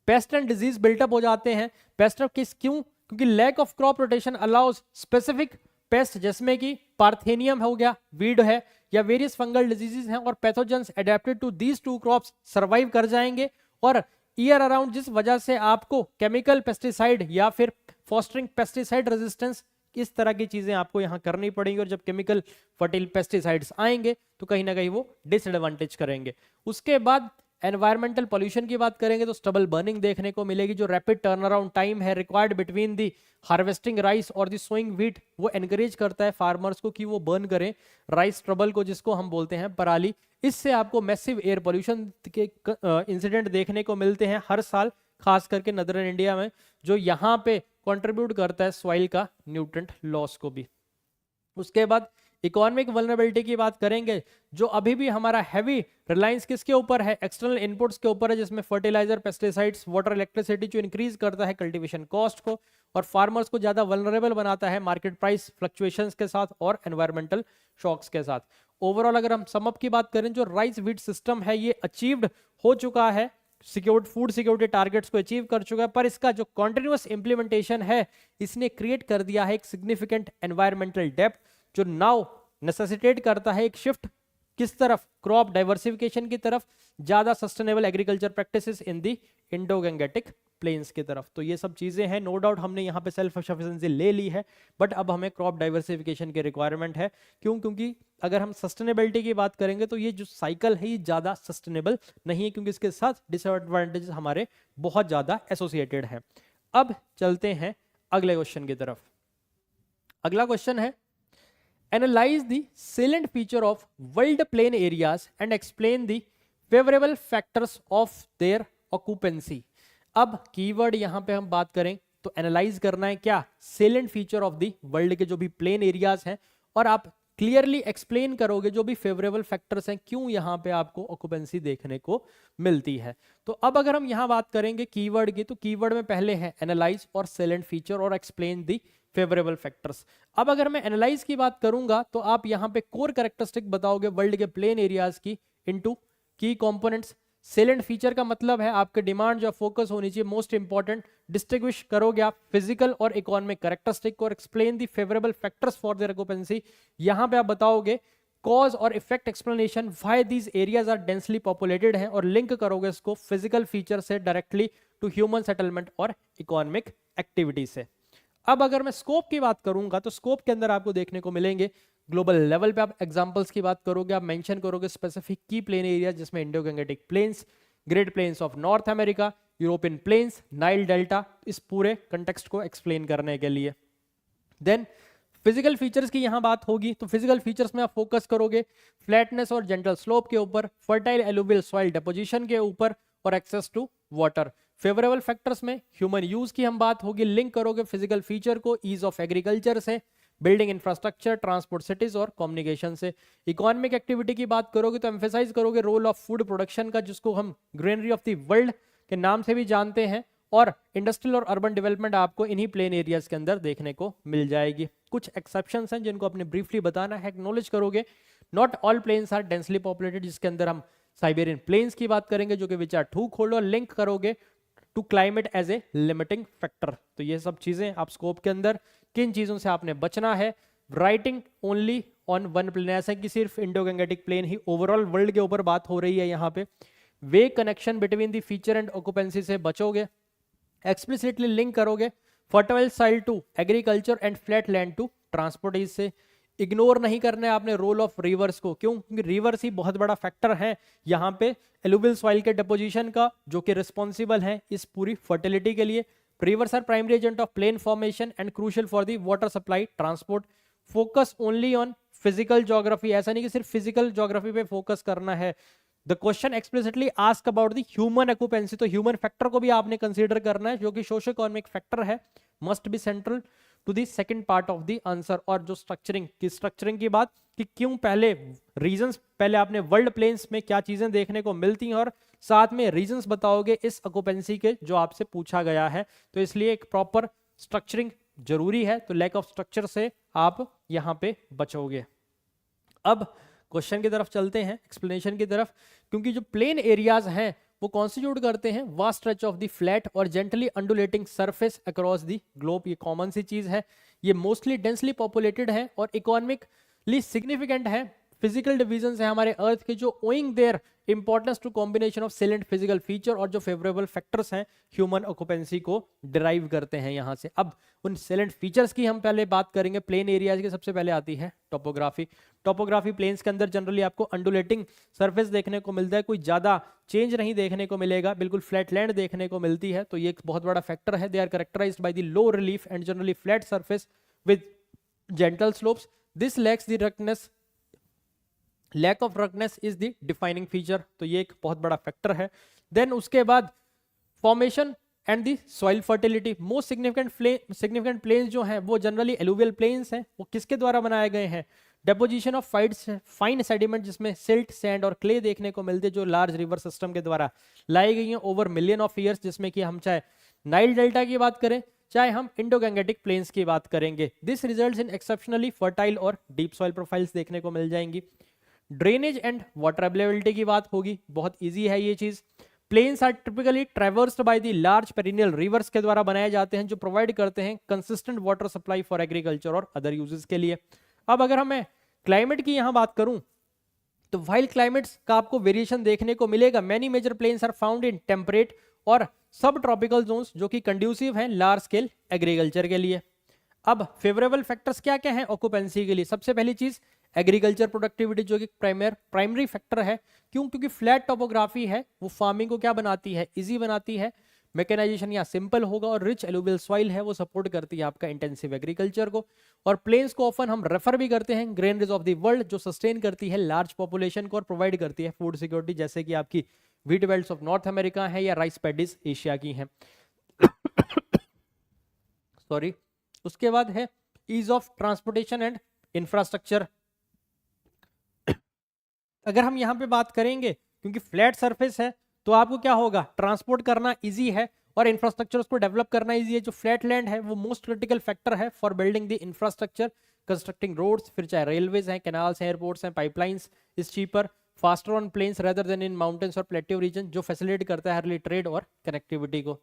pest and disease built up हो जाते हैं. पेस्ट ऑफ किस क्यों? क्योंकि lack of crop rotation allows specific pest, जिसमें कि पार्थेनियम हो गया, वीड है, या वेरियस फंगल डिजीजेस हैं और pathogens adapted to these two crops survive कर जाएंगे. और ईयर अराउंड, जिस वजह से आपको केमिकल पेस्टिसाइड या फिर फॉस्टरिंग पेस्टिसाइड रेजिस्टेंस, इस तरह की चीजें आपको यहाँ करनी पड़ेंगी. और जब केमिकल फर्टिल पेस्टिसाइड्स आएंगे तो कहीं ना कहीं वो डिसएडवांटेज करेंगे. उसके बाद एनवायरमेंटल पोल्यूशन की बात करेंगे तो स्टबल बर्निंग देखने को मिलेगी. जो रैपिड टर्न अराउंड टाइम है required between the harvesting rice और दी सोइंग व्हीट, वो एनकरेज करता है फार्मर्स को कि वो बर्न करें राइस ट्रबल को, जिसको हम बोलते हैं पराली. इससे आपको मैसिव एयर पोल्यूशन के इंसिडेंट देखने को मिलते हैं हर साल, खास करके नदरन इंडिया में, जो यहाँ पे कंट्रीब्यूट करता है सॉइल का न्यूट्रिएंट लॉस को भी. उसके बाद इकोनॉमिक वल्नरेबिलिटी की बात करेंगे, जो अभी भी हमारा हैवी रिलायंस किसके ऊपर है, एक्सटर्नल इनपुट्स के ऊपर है, जिसमें फर्टिलाइजर, पेस्टिसाइड्स, वाटर, इलेक्ट्रिसिटी, जो इंक्रीज करता है कल्टीवेशन कॉस्ट को और फार्मर्स को ज्यादा वल्नरेबल बनाता है मार्केट प्राइस फ्लक्चुएशंस के साथ और एनवायरमेंटल शॉक्स के साथ. ओवरऑल अगर हम समअप की बात करें, जो राइस व्हीट सिस्टम है ये अचीव्ड हो चुका है, सिक्योर्ड फूड सिक्योरिटी टारगेट्स को अचीव कर चुका है, पर इसका जो कॉन्टिन्यूअस इंप्लीमेंटेशन है इसने क्रिएट कर दिया है एक सिग्निफिकेंट एनवायरमेंटल डेप्थ, जो नाउ नेसेसिटेट करता है एक शिफ्ट किस तरफ, क्रॉप डाइवर्सिफिकेशन की तरफ, ज्यादा सस्टेनेबल एग्रीकल्चर प्रैक्टिसेस इन दी इंडो गंगेटिक प्लेन्स की तरफ. तो ये सब चीजें हैं, नो डाउट हमने यहाँ पे सेल्फ सफिशिएंसी ले ली है, बट अब हमें क्रॉप डाइवर्सिफिकेशन की रिक्वायरमेंट है. क्यों? क्योंकि अगर हम सस्टेनेबिलिटी की बात करेंगे तो ये जो साइकिल है ये ज्यादा सस्टेनेबल नहीं है, क्योंकि इसके साथ डिसएडवांटेजेस हमारे बहुत ज्यादा एसोसिएटेड हैं. अब चलते हैं अगले क्वेश्चन की तरफ. अगला क्वेश्चन है, analyze the salient feature of wild plain areas and explain the favorable factors of their occupancy. अब कीवर्ड यहां पे हम बात करें तो एनालाइज करना है क्या, salient feature of the world के जो भी प्लेन एरियाज हैं, और आप क्लियरली एक्सप्लेन करोगे जो भी फेवरेबल फैक्टर्स हैं, क्यों यहां पे आपको ऑक्यूपेंसी देखने को मिलती है. तो अब अगर हम यहां बात करेंगे कीवर्ड की, तो कीवर्ड में पहले है एनालाइज और सेलेंट फीचर और एक्सप्लेन दी फेवरेबल फैक्टर्स. अब अगर मैं एनालाइज की बात करूंगा तो आप यहां पे कोर कैरेक्टरिस्टिक बताओगे वर्ल्ड के प्लेन एरियाज की इनटू की कंपोनेंट्स. सेलेंट फीचर का मतलब है आपके डिमांड जो फोकस होनी चाहिए, मोस्ट इंपॉर्टेंट, डिस्टिंग्विश करोगे आप फिजिकल और इकोनॉमिक कैरेक्टरिस्टिक और explain the favourable factors for their occupancy. यहां पे आप बताओगे कॉज और effect explanation why these areas are densely populated हैं, और लिंक करोगे इसको फिजिकल फीचर से डायरेक्टली टू ह्यूमन सेटलमेंट और इकोनॉमिक एक्टिविटी से. अब अगर मैं स्कोप की बात करूंगा तो स्कोप के अंदर आपको देखने को मिलेंगे ग्लोबल लेवल पे आप एग्जांपल्स की बात करोगे, आप मेंशन करोगे स्पेसिफिक की प्लेन एरिया, जिसमें Indo Gangetic plains, Great Plains of North America, European plains, Nile delta, इस पूरे कंटेक्स्ट को एक्सप्लेन करने के लिए. देन फिजिकल फीचर्स की यहां बात होगी तो फिजिकल फीचर्स में आप फोकस करोगे फ्लैटनेस और जेंटल स्लोप के ऊपर, फर्टाइल एलुवियल सॉइल डिपोजिशन के ऊपर और access to water. Favourable factors में ह्यूमन यूज की हम बात होगी, लिंक करोगे फिजिकल फीचर को ईज ऑफ एग्रीकल्चर से, बिल्डिंग इंफ्रास्ट्रक्चर, ट्रांसपोर्ट सिटीज और कम्युनिकेशन से. इकोनॉमिक एक्टिविटी की बात करोगे तो एम्फेसाइज करोगे रोल ऑफ फूड प्रोडक्शन का, जिसको हम ग्रेनरी ऑफ द वर्ल्ड के नाम से भी जानते हैं, और इंडस्ट्रियल और अर्बन डेवलपमेंट आपको इन्हीं प्लेन एरियाज के अंदर देखने को मिल जाएगी. कुछ एक्सेप्शंस हैं जिनको आपने ब्रीफली बताना है, एक्नॉलेज करोगे not all plains are densely populated, जिसके अंदर हम साइबेरियन प्लेन्स की बात करेंगे जो कि विच आर टू कोल्ड, और लिंक करोगे to climate as a limiting factor. तो ये सब चीजें आप स्कोप के अंदर किन चीजों से आपने बचना है. Writing only on one plane, ऐसा कि सिर्फ इंडो गंगेटिक प्लेन ही, ओवरऑल वर्ल्ड के ऊपर बात हो रही है यहाँ पे. Vague connection between the feature and occupancy से बचोगे, एक्सप्लिसिटली लिंक करोगे fertile soil to agriculture and flat land to transport से। इग्नोर नहीं करना है आपने रोल ऑफ रिवर्स को, क्यों? क्योंकि रिवर्स ही बहुत बड़ा फैक्टर है यहाँ पे एलुवियल सॉइल के डिपोजिशन का, जो कि रिस्पॉन्सिबल है इस पूरी फर्टिलिटी के लिए। Rivers are primary agent of plain formation and crucial for the water supply transport. Focus only on physical geography, ऐसा नहीं कि सिर्फ फिजिकल ज्योग्राफी पे फोकस करना है। The question explicitly ask about the human occupancy, तो ह्यूमन फैक्टर को भी आपने कंसीडर करना है, जो कि सोशो इकोनॉमिक फैक्टर है, must be central to the second part of the answer. और जो स्ट्रक्चरिंग की बात कि क्यों पहले रीजंस, पहले आपने वर्ल्ड प्लेन्स में क्या चीजें देखने को मिलती हैं और साथ में रीजंस बताओगे इस ऑक्यूपेंसी के जो आपसे पूछा गया है। तो इसलिए एक प्रॉपर स्ट्रक्चरिंग जरूरी है, तो लैक ऑफ स्ट्रक्चर से आप यहां पे बचोगे। अब क्वेश्चन की तरफ चलते हैं, एक्सप्लेनेशन की तरफ। क्योंकि जो प्लेन एरियाज हैं वो कॉन्स्टिट्यूट करते हैं vast stretch of the flat और gently undulating surface across the globe, ये कॉमन सी चीज है। ये मोस्टली डेंसली पॉपुलेटेड है और इकोनॉमिकली सिग्निफिकेंट है। फिजिकल डिविजन्स है हमारे अर्थ के, जो owing their importance to combination of salient physical feature और जो फेवरेबल फैक्टर्स हैं ह्यूमन ऑक्यूपेंसी को डिराइव करते हैं यहाँ से। अब उन सेलेंट फीचर्स की हम पहले बात करेंगे। प्लेन एरियाज के सबसे पहले आती है टोपोग्राफी। टोपोग्राफी प्लेन्स के अंदर जनरली आपको अंडुलेटिंग सरफेस देखने को मिलता है, कोई ज्यादा चेंज नहीं देखने को मिलेगा, बिल्कुल फ्लैट लैंड देखने को मिलती है। तो ये एक बहुत बड़ा फैक्टर है। They are characterised by the low relief and generally flat surface with gentle slopes. This lacks the roughness, lack of roughness is the defining feature, तो ये एक बहुत बड़ा फैक्टर है। देन उसके बाद formation and the soil fertility. Most significant plains जो हैं वो जनरली एलुवियल प्लेन्स हैं। वो किसके द्वारा बनाए गए हैं? डेपोजिशन ऑफ फाइन सेडिमेंट, जिसमें सिल्ट, सैंड और क्ले देखने को मिलते हैं, जो लार्ज रिवर सिस्टम के द्वारा लाई गई हैं ओवर मिलियन ऑफ ईयर्स, जिसमें कि हम चाहे नाइल डेल्टा की बात करें चाहे हम इंडो गैंगेटिक प्लेन्स की बात करेंगे। This results in exceptionally fertile और डीप सॉइल प्रोफाइल्स देखने को मिल जाएंगी। ड्रेनेज एंड वाटर अवेलेबिलिटी की बात होगी, बहुत इजी है ये चीज। Plains are typically traversed by the large perennial rivers के द्वारा बनाए जाते हैं, जो प्रोवाइड करते हैं consistent water supply for agriculture और अदर यूजेस के लिए। अब अगर मैं क्लाइमेट की यहां बात करूं तो वाइल क्लाइमेट्स का आपको वेरिएशन देखने को मिलेगा। Many major plains are found in temperate और सब ट्रॉपिकल जोन्स, जो कि कंड्यूसिव हैं लार्ज स्केल एग्रीकल्चर के लिए। अब फेवरेबल फैक्टर्स क्या क्या हैं ऑक्यूपेंसी के लिए? सबसे पहली चीज एग्रीकल्चर प्रोडक्टिविटी, जो कि प्राइमरी फैक्टर है। क्यों? क्योंकि फ्लैट टोपोग्राफी है, वो फार्मिंग को क्या बनाती है? इजी बनाती है। मैकेनाइजेशन यहाँ सिंपल होगा और रिच एलुवियल सॉइल है, वो सपोर्ट करती है आपका इंटेंसिव एग्रीकल्चर को। और प्लेन्स को ऑफन हम रेफर भी करते हैं ग्रेनरीज ऑफ द वर्ल्ड, जो सस्टेन करती है लार्ज पॉपुलेशन को और प्रोवाइड करती है फूड सिक्योरिटी, जैसे कि आपकी wheat belts of North America है या राइस पैडीज एशिया की हैं। सॉरी। उसके बाद है ease of transportation and infrastructure. अगर हम यहाँ पे बात करेंगे, क्योंकि फ्लैट सरफेस है तो आपको क्या होगा? ट्रांसपोर्ट करना इजी है और इंफ्रास्ट्रक्चर उसको डेवलप करना इजी है। जो फ्लैट लैंड है वो मोस्ट क्रिटिकल फैक्टर है for building the infrastructure, constructing roads, फिर चाहे रेलवेज हैं, कैनाल्स हैं, एयरपोर्ट्स हैं, pipelines is cheaper faster on plains rather than in mountains और प्लेट्यू रीजन, जो फैसिलिटेट करता है अर्ली ट्रेड और कनेक्टिविटी को।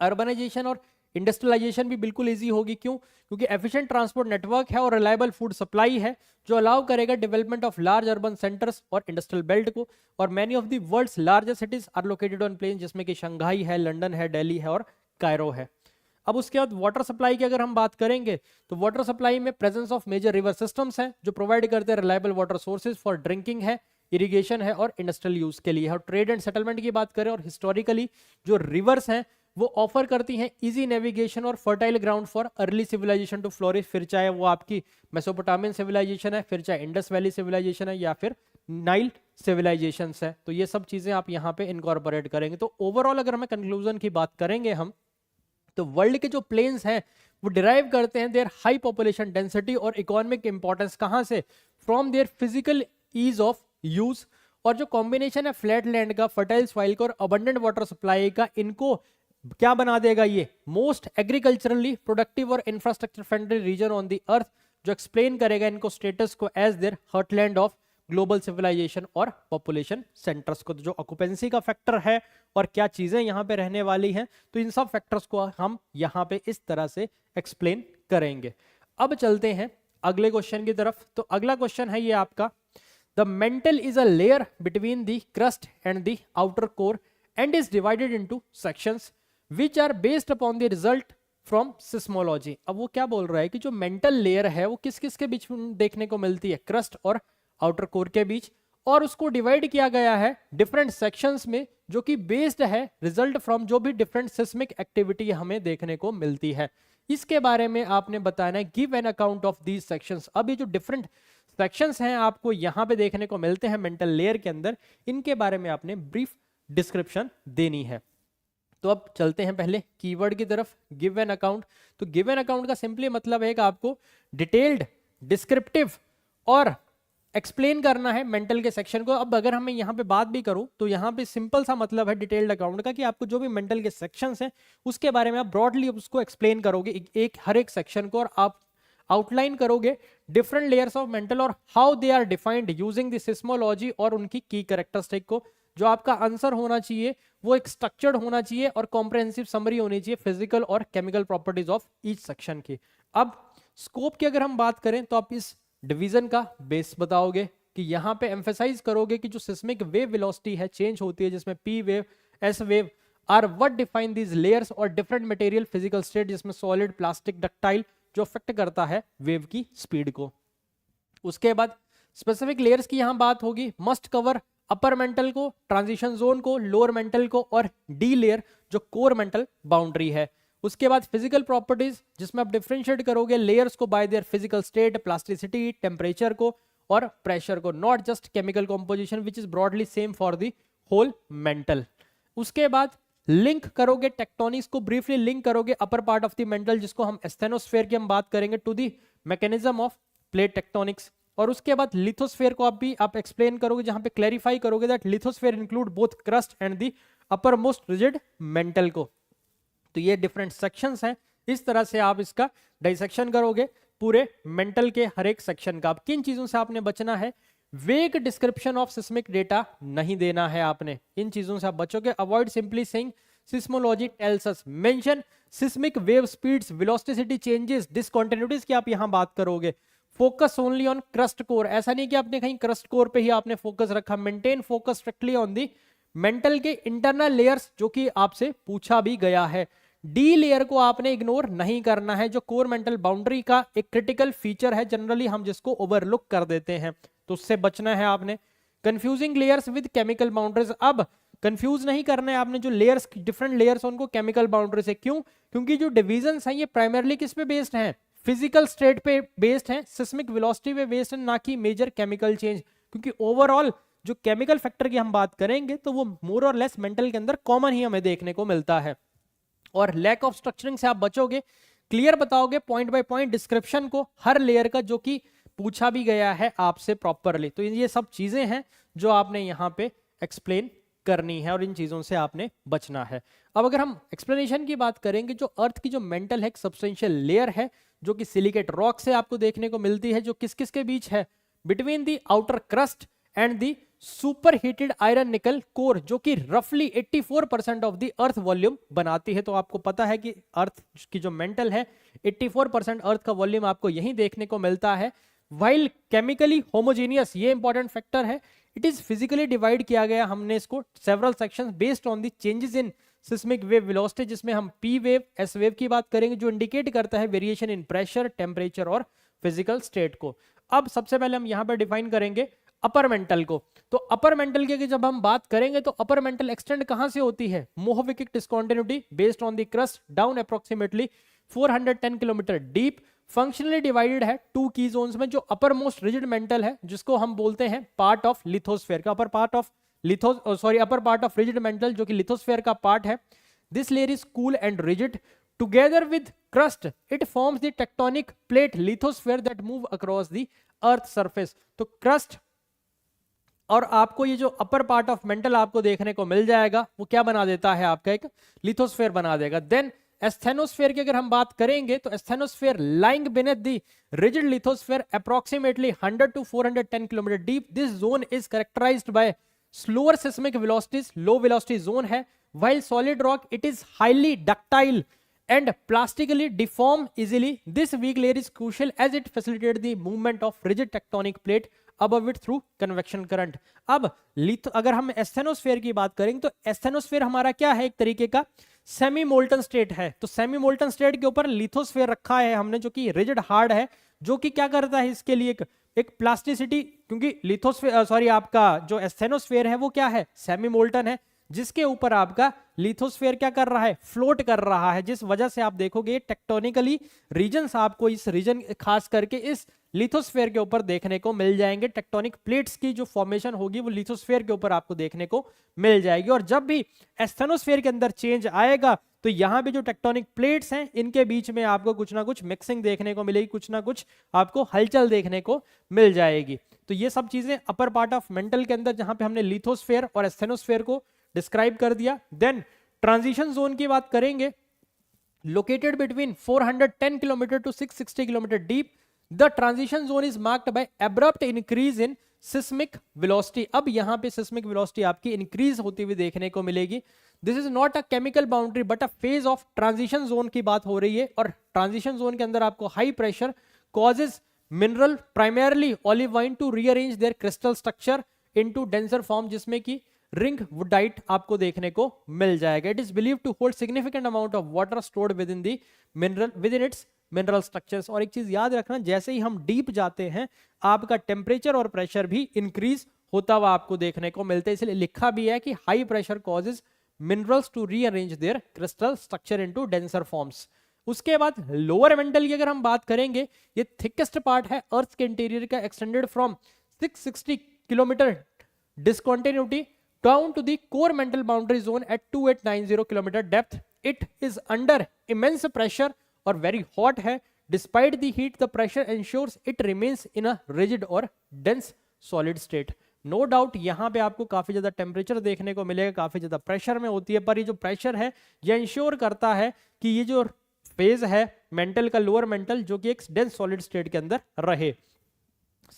अर्बनाइजेशन और इंडस्ट्रियलाइजेशन भी बिल्कुल इजी होगी। क्यों? क्योंकि एफिशिएंट ट्रांसपोर्ट नेटवर्क है और रिलायबल फूड सप्लाई है, जो अलाउ करेगा development of large urban centres और इंडस्ट्रियल बेल्ट को। और many of the world's largest cities are located on plain, जिसमें कि शंघाई है, लंदन है, दिल्ली है और कायरो है। अब उसके बाद वाटर सप्लाई की अगर हम बात करेंगे तो वाटर सप्लाई में presence of major river systems हैं, जो प्रोवाइड करते हैं reliable water sources for drinking है, इरिगेशन है और इंडस्ट्रियल यूज के लिए। और ट्रेड एंड सेटलमेंट की बात करें और हिस्टोरिकली जो रिवर्स हैं वो ऑफर करती हैं इजी नेविगेशन और fertile ground for early civilisation to flourish, फिर चाहे वो आपकी मेसोपोटामियन सिविलाइजेशन है, फिर चाहे इंडस वैली सिविलाइजेशन है या फिर नाइल सिविलाइजेशन है। तो ये सब चीजें आप यहाँ पे इनकॉर्पोरेट करेंगे। तो ओवरऑल अगर हमें कंक्लूजन की बात करेंगे हम, तो वर्ल्ड के जो प्लेन्स हैं वो डिराइव करते हैं देयर हाई पॉपुलेशन डेंसिटी और इकोनॉमिक इंपॉर्टेंस कहाँ से? From their physical ease of use. और जो कॉम्बिनेशन है फ्लैट लैंड का, फर्टाइल सॉइल का और अबंडेंट वाटर सप्लाई का, इनको क्या बना देगा? ये मोस्ट एग्रीकल्चरली प्रोडक्टिव और infrastructure friendly region on the earth, जो एक्सप्लेन करेगा इनको स्टेटस को as their heartland of global civilisation और पॉपुलेशन सेंटर्स को। तो जो ऑक्यूपेंसी का फैक्टर है और क्या चीजें यहाँ पे रहने वाली हैं, तो इन सब फैक्टर्स को हम यहाँ पे इस तरह से एक्सप्लेन करेंगे। अब चलते हैं अगले क्वेश्चन की तरफ। तो अगला क्वेश्चन है ये आपका, the mantle is a layer between the crust and the outer core and is divided into sections which are based upon the result from seismology. अब वो क्या बोल रहा है कि जो मेंटल लेयर है वो किस किस के बीच में देखने को मिलती है, क्रस्ट और आउटर कोर के बीच, और उसको डिवाइड किया गया है डिफरेंट सेक्शंस में जो कि बेस्ड है रिजल्ट फ्रॉम जो भी डिफरेंट सिस्मिक एक्टिविटी हमें देखने को मिलती है। इसके बारे में आपने बताना है, give an account of these sections. अब ये जो डिफरेंट सेक्शंस हैं आपको यहाँ पे देखने को मिलते हैं मेंटल लेयर के अंदर, इनके बारे में आपने ब्रीफ डिस्क्रिप्शन देनी है। तो अब चलते हैं पहले कीवर्ड की तरफ, गिव एन अकाउंट। तो गिव एन अकाउंट का सिंपली मतलब है कि आपको डिटेल्ड, डिस्क्रिप्टिव और एक्सप्लेन करना है मेंटल के सेक्शन को। अब अगर हमें यहाँ पे बात भी करूं तो यहाँ पे सिंपल सा मतलब है डिटेल्ड अकाउंट का कि आपको जो भी मेंटल के सेक्शंस हैं उसके बारे में आप ब्रॉडली उसको एक्सप्लेन करोगे एक हर एक सेक्शन को, और आप आउटलाइन करोगे डिफरेंट लेयर्स ऑफ मेंटल और how they are defined using the seismology और उनकी की कैरेक्टरिस्टिक को। जो आपका आंसर होना चाहिए वो एक स्ट्रक्चर्ड होना चाहिए और कॉम्प्रिहेंसिव समरी होनी चाहिए फिजिकल और chemical properties of each section की। अब स्कोप की अगर हम बात करें तो आप इस डिवीजन का बेस बताओगे कि यहाँ पे एम्फेसाइज करोगे कि जो सिस्मिक वेव वेलोसिटी है चेंज होती है, जिसमें P wave, S wave are what define these layers, और डिफरेंट मटेरियल फिजिकल स्टेट जिसमें सॉलिड, प्लास्टिक, डक्टाइल जो अफेक्ट करता है वेव की स्पीड को। उसके बाद स्पेसिफिक लेयर्स की यहां बात होगी, मस्ट कवर अपर मेंटल को, ट्रांजिशन जोन को, लोअर मेंटल को, और डी लेयर जो कोर मेंटल बाउंड्री है। उसके बाद फिजिकल प्रॉपर्टीज जिसमें आप डिफरेंशिएट करोगे लेयर्स को by their physical state, plasticity, temperature को और प्रेशर को, not just chemical composition which is broadly same for the whole mantle. उसके बाद लिंक करोगे टेक्टोनिक्स को, ब्रीफली लिंक करोगे upper part of the mantle जिसको हम एस्थेनोस्फेयर की हम बात करेंगे to the mechanism of plate tectonics. और उसके बाद लिथोस्फेयर को आप एक्सप्लेन करोगे जहां पे क्लैरिफाई करोगे that lithosphere include both crust and the upper most rigid mental को। तो ये डिफरेंट सेक्शंस हैं, इस तरह से आप इसका डाइसेक्शन करोगे पूरे मेंटल के हर एक सेक्शन का। अब किन चीजों से आपने बचना है, वेग डिस्क्रिप्शन ऑफ सिस्मिक डेटा नहीं देना है आपने, इन चीजों से आप बचोगे। Avoid simply saying seismology tells us, mention seismic wave speeds, velocity changes, discontinuities की आप यहां बात करोगे। Focus only on crust core, ऐसा नहीं कि आपने कहीं क्रस्ट कोर पे ही आपने फोकस रखा, maintain focus strictly on the mental के इंटरनल लेयर्स जो कि आपसे पूछा भी गया है। डी लेयर को आपने इग्नोर नहीं करना है जो कोर मेंटल बाउंड्री का एक क्रिटिकल फीचर है, जनरली हम जिसको ओवरलुक कर देते हैं, तो उससे बचना है आपने। Confusing layers with chemical boundaries, अब कंफ्यूज नहीं करना है आपने जो लेयर्स, डिफरेंट लेयर्स उनको केमिकल बाउंड्री से। क्यों? क्योंकि जो डिविजन्स हैं ये प्राइमरली किस पे बेस्ड हैं, फिजिकल स्टेट पे बेस्ड हैं, सिस्मिक वेलोसिटी पे बेस्ड है, ना कि मेजर केमिकल चेंज। क्योंकि ओवरऑल जो केमिकल फैक्टर की हम बात करेंगे तो वो मोर और लेस मेंटल के अंदर कॉमन ही हमें देखने को मिलता है। और लैक ऑफ स्ट्रक्चरिंग से आप बचोगे, क्लियर बताओगे पॉइंट बाय पॉइंट डिस्क्रिप्शन को हर लेयर का जो कि पूछा भी गया है आपसे प्रॉपरली। तो ये सब चीजें हैं जो आपने यहाँ पे एक्सप्लेन करनी है और इन चीजों से आपने बचना है। अब अगर हम एक्सप्लेनेशन की बात करेंगे, जो अर्थ की जो मेंटल है एक सब्सटेंशियल लेयर है जो कि सिलिकेट रॉक से आपको देखने को मिलती है, जो किस किस के बीच है, between the outer crust and the super heated iron निकल कोर, जो कि रफली 84% ऑफ द अर्थ वॉल्यूम बनाती है। तो आपको पता है कि अर्थ की जो मेंटल है 84% अर्थ का वॉल्यूम आपको यहीं देखने को मिलता है। वाइल केमिकली होमोजेनियस, ये इंपॉर्टेंट फैक्टर है, इट इज फिजिकली डिवाइड किया गया हमने इसको several sections based on the changes in seismic wave velocity, जिसमें हम पी वेव, एस वेव की बात करेंगे जो इंडिकेट करता है वेरिएशन इन प्रेशर, टेम्परेचर और फिजिकल स्टेट को। अब सबसे पहले हम यहाँ पर डिफाइन करेंगे अपर मेंटल को। तो अपर मेंटल की जब हम बात करेंगे तो अपर मेंटल एक्सटेंड कहां से होती है, Mohorovicic discontinuity based on the crust down approximately 410 kilometre deep, functionally divided है 2 की जोन्स में। जो अपर मोस्ट रिजिड मेंटल है जिसको हम बोलते हैं पार्ट ऑफ लिथोस्फेयर का, अपर पार्ट ऑफ रिजिड मेंटल जो कि लिथोस्फेयर का पार्ट है। This layer is cool and rigid together with crust, it forms the tectonic plate lithosphere that move across the earth surface. तो क्रस्ट और आपको ये जो अपर पार्ट ऑफ मेंटल आपको देखने को मिल जाएगा वो क्या बना देता है, आपका एक लिथोस्फेयर बना देगा। देन एस्थेनोस्फेयर की अगर हम बात करेंगे तो asthenosphere lying beneath the rigid lithosphere approximately 100 to 410 kilometre deep. This zone is characterised by slower seismic velocities, low velocity zone है। While solid rock it is highly ductile and plastically deform easily. This weak layer is crucial as it facilitates the movement of rigid tectonic plate above it through convection current। अब अगर हम asthenosphere की बात करेंगे तो asthenosphere हमारा क्या है, एक तरीके का सेमी मोल्टन स्टेट है। तो सेमी मोल्टन स्टेट के ऊपर लिथोस्फेयर रखा है हमने, जो कि रिजिड हार्ड है, जो कि क्या करता है इसके लिए एक प्लास्टिसिटी, क्योंकि लिथोस्फेयर आपका जो एस्थेनोस्फेयर है वो क्या है, सेमी मोल्टन है, जिसके ऊपर आपका लिथोस्फेयर क्या कर रहा है, फ्लोट कर रहा है, जिस वजह से आप देखोगे टेक्टोनिकली रीजन्स आपको इस रीजन खास करके इस लिथोस्फेयर के ऊपर देखने को मिल जाएंगे। टेक्टोनिक प्लेट्स की जो फॉर्मेशन होगी वो लिथोस्फेयर के ऊपर आपको देखने को मिल जाएगी। और जब भी एस्थेनोस्फेयर के अंदर चेंज आएगा तो यहाँ पे जो टेक्टोनिक प्लेट्स हैं इनके बीच में आपको कुछ ना कुछ मिक्सिंग देखने को मिलेगी, कुछ ना कुछ आपको हलचल देखने को मिल जाएगी। तो ये सब चीजें अपर पार्ट ऑफ मेंटल के अंदर जहां पे हमने लिथोस्फेयर और एस्थेनोस्फेयर को डिस्क्राइब कर दिया। देन ट्रांजिशन जोन की बात करेंगे, located between 410 km to 660 km deep, the transition zone is marked by abrupt increase in seismic velocity। अब यहाँ पे seismic velocity आपकी increase होती हुई देखने को मिलेगी। This is not a chemical boundary but a phase of transition zone की बात हो रही है, और transition zone के अंदर आपको high pressure causes mineral primarily olivine to rearrange their crystal structure into denser form, जिसमें कि रिंग वुडाइट आपको देखने को मिल जाएगा। It is believe to hold significant amount of water stored within the mineral within its mineral structures. और एक चीज याद रखना, जैसे ही हम डीप जाते हैं आपका टेम्परेचर और प्रेशर भी इंक्रीज होता हुआ आपको देखने को मिलता है, इसलिए लिखा भी है कि high pressure causes minerals to rearrange their crystal structure into denser forms. उसके बाद लोअर मेंटल की अगर हम बात करेंगे, ये थिकेस्ट पार्ट है अर्थ के इंटीरियर का, extended from 660 kilometre discontinuity down to the core mental boundary zone at 2890 km depth. It is under immense pressure और very hot है। Despite the heat, the pressure ensures it remains in a rigid or dense solid state. No doubt यहाँ पे आपको काफी ज्यादा temperature देखने को मिलेगा, काफी ज्यादा प्रेशर में होती है, पर ये जो प्रेशर है ये इंश्योर करता है कि ये जो फेज है मेंटल का, लोअर मेंटल, जो कि एक डेंस सॉलिड स्टेट के अंदर रहे।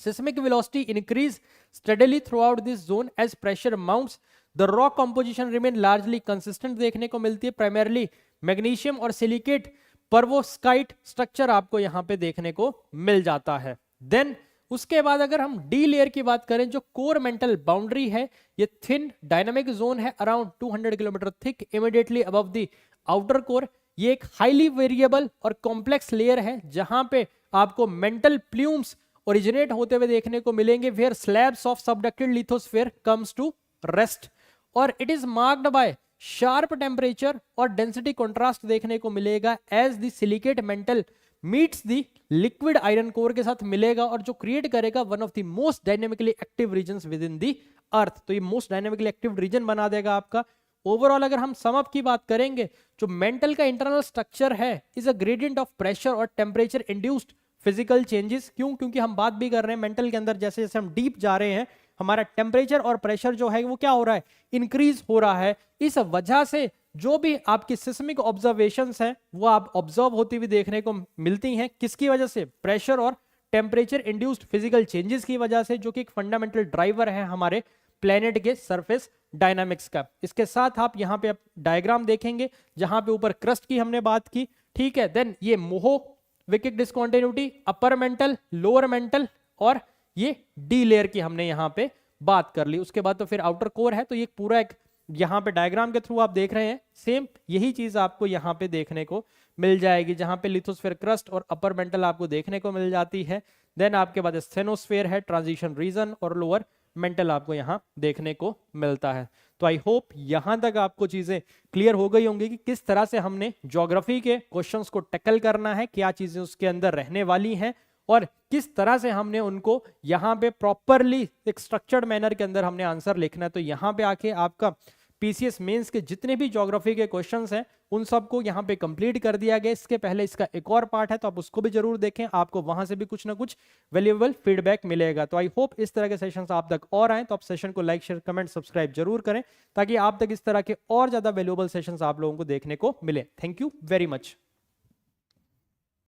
Seismic velocity increase steadily throughout this zone as pressure mounts. The rock composition remain largely consistent देखने को मिलती है, primarily मैग्नीशियम और सिलिकेट पर्वोस्काइट स्ट्रक्चर आपको यहाँ पे देखने को मिल जाता है। देन उसके बाद अगर हम डी लेयर की बात करें, जो कोर मेंटल बाउंड्री है, ये थिन डायनामिक जोन है around 200 kilometre thick immediately above the outer core. ये एक हाईली वेरिएबल और कॉम्प्लेक्स लेयर है जहां पे आपको मेंटल प्लूम्स ओरिजिनेट होते हुए देखने को मिलेंगे, where slabs of subducted lithosphere comes to rest. और it is marked by sharp temperature और डेंसिटी कंट्रास्ट देखने को मिलेगा as the silicate mantle meets the liquid iron core के साथ मिलेगा, और जो क्रिएट करेगा one of the most dynamically active regions within the earth. तो ये मोस्ट डायनेमिकली एक्टिव रीजन बना देगा आपका। ओवरऑल अगर हम सम अप की बात करेंगे, जो मेंटल का इंटरनल स्ट्रक्चर है is a gradient of pressure और टेम्परेचर इंड्यूस्ड फिजिकल चेंजेस। क्यों? क्योंकि हम बात भी कर रहे हैं मेंटल के अंदर, जैसे जैसे हम डीप जा रहे हैं हमारा टेम्परेचर और प्रेशर जो है वो क्या हो रहा है, इंक्रीज हो रहा है। इस वजह से जो भी आपकी सिस्मिक ऑब्जर्वेशंस हैं वो आप ऑब्जर्व होती हुई देखने को मिलती हैं। किसकी वजह से? प्रेशर और टेम्परेचर इंड्यूस्ड फिजिकल चेंजेस की वजह से, जो कि एक फंडामेंटल ड्राइवर है हमारे प्लेनेट के सरफेस डायनामिक्स का। इसके साथ आप यहाँ पे डायग्राम देखेंगे जहां पे ऊपर क्रस्ट की हमने बात की, ठीक है। देन ये Mohorovicic discontinuity, upper mantle, lower mantle, और ये डी लेयर की हमने यहाँ पे बात कर ली। उसके बाद तो फिर आउटर कोर है। तो ये पूरा एक यहाँ पे डायग्राम के थ्रू आप देख रहे हैं, सेम यही चीज आपको यहाँ पे देखने को मिल जाएगी, जहां पे लिथोस्फेयर क्रस्ट और अपर मेंटल आपको देखने को मिल जाती है। देन आपके बाद स्टेनोस्फेयर है, ट्रांजिशन रीजन, और लोअर मेंटल आपको यहाँ देखने को मिलता है। तो आई होप यहां तक आपको चीजें क्लियर हो गई होंगी कि किस तरह से हमने ज्योग्राफी के क्वेश्चंस को टैकल करना है, क्या चीजें उसके अंदर रहने वाली हैं, और किस तरह से हमने उनको यहाँ पे प्रॉपरली एक स्ट्रक्चर्ड मैनर के अंदर हमने आंसर लिखना है। तो यहाँ पे आके आपका पीसीएस मेंस के जितने भी ज्योग्राफी के क्वेश्चंस हैं उन सबको यहाँ पे कंप्लीट कर दिया गया। इसके पहले इसका एक और पार्ट है, तो आप उसको भी जरूर देखें, आपको वहां से भी कुछ ना कुछ वैल्यूएबल फीडबैक मिलेगा। तो आई होप इस तरह के सेशंस आप तक और आए, तो आप सेशन को लाइक, शेयर, कमेंट, सब्सक्राइब जरूर करें, ताकि आप तक इस तरह के और ज्यादा वैल्यूएबल सेशंस आप लोगों को देखने को मिले। Thank you very much.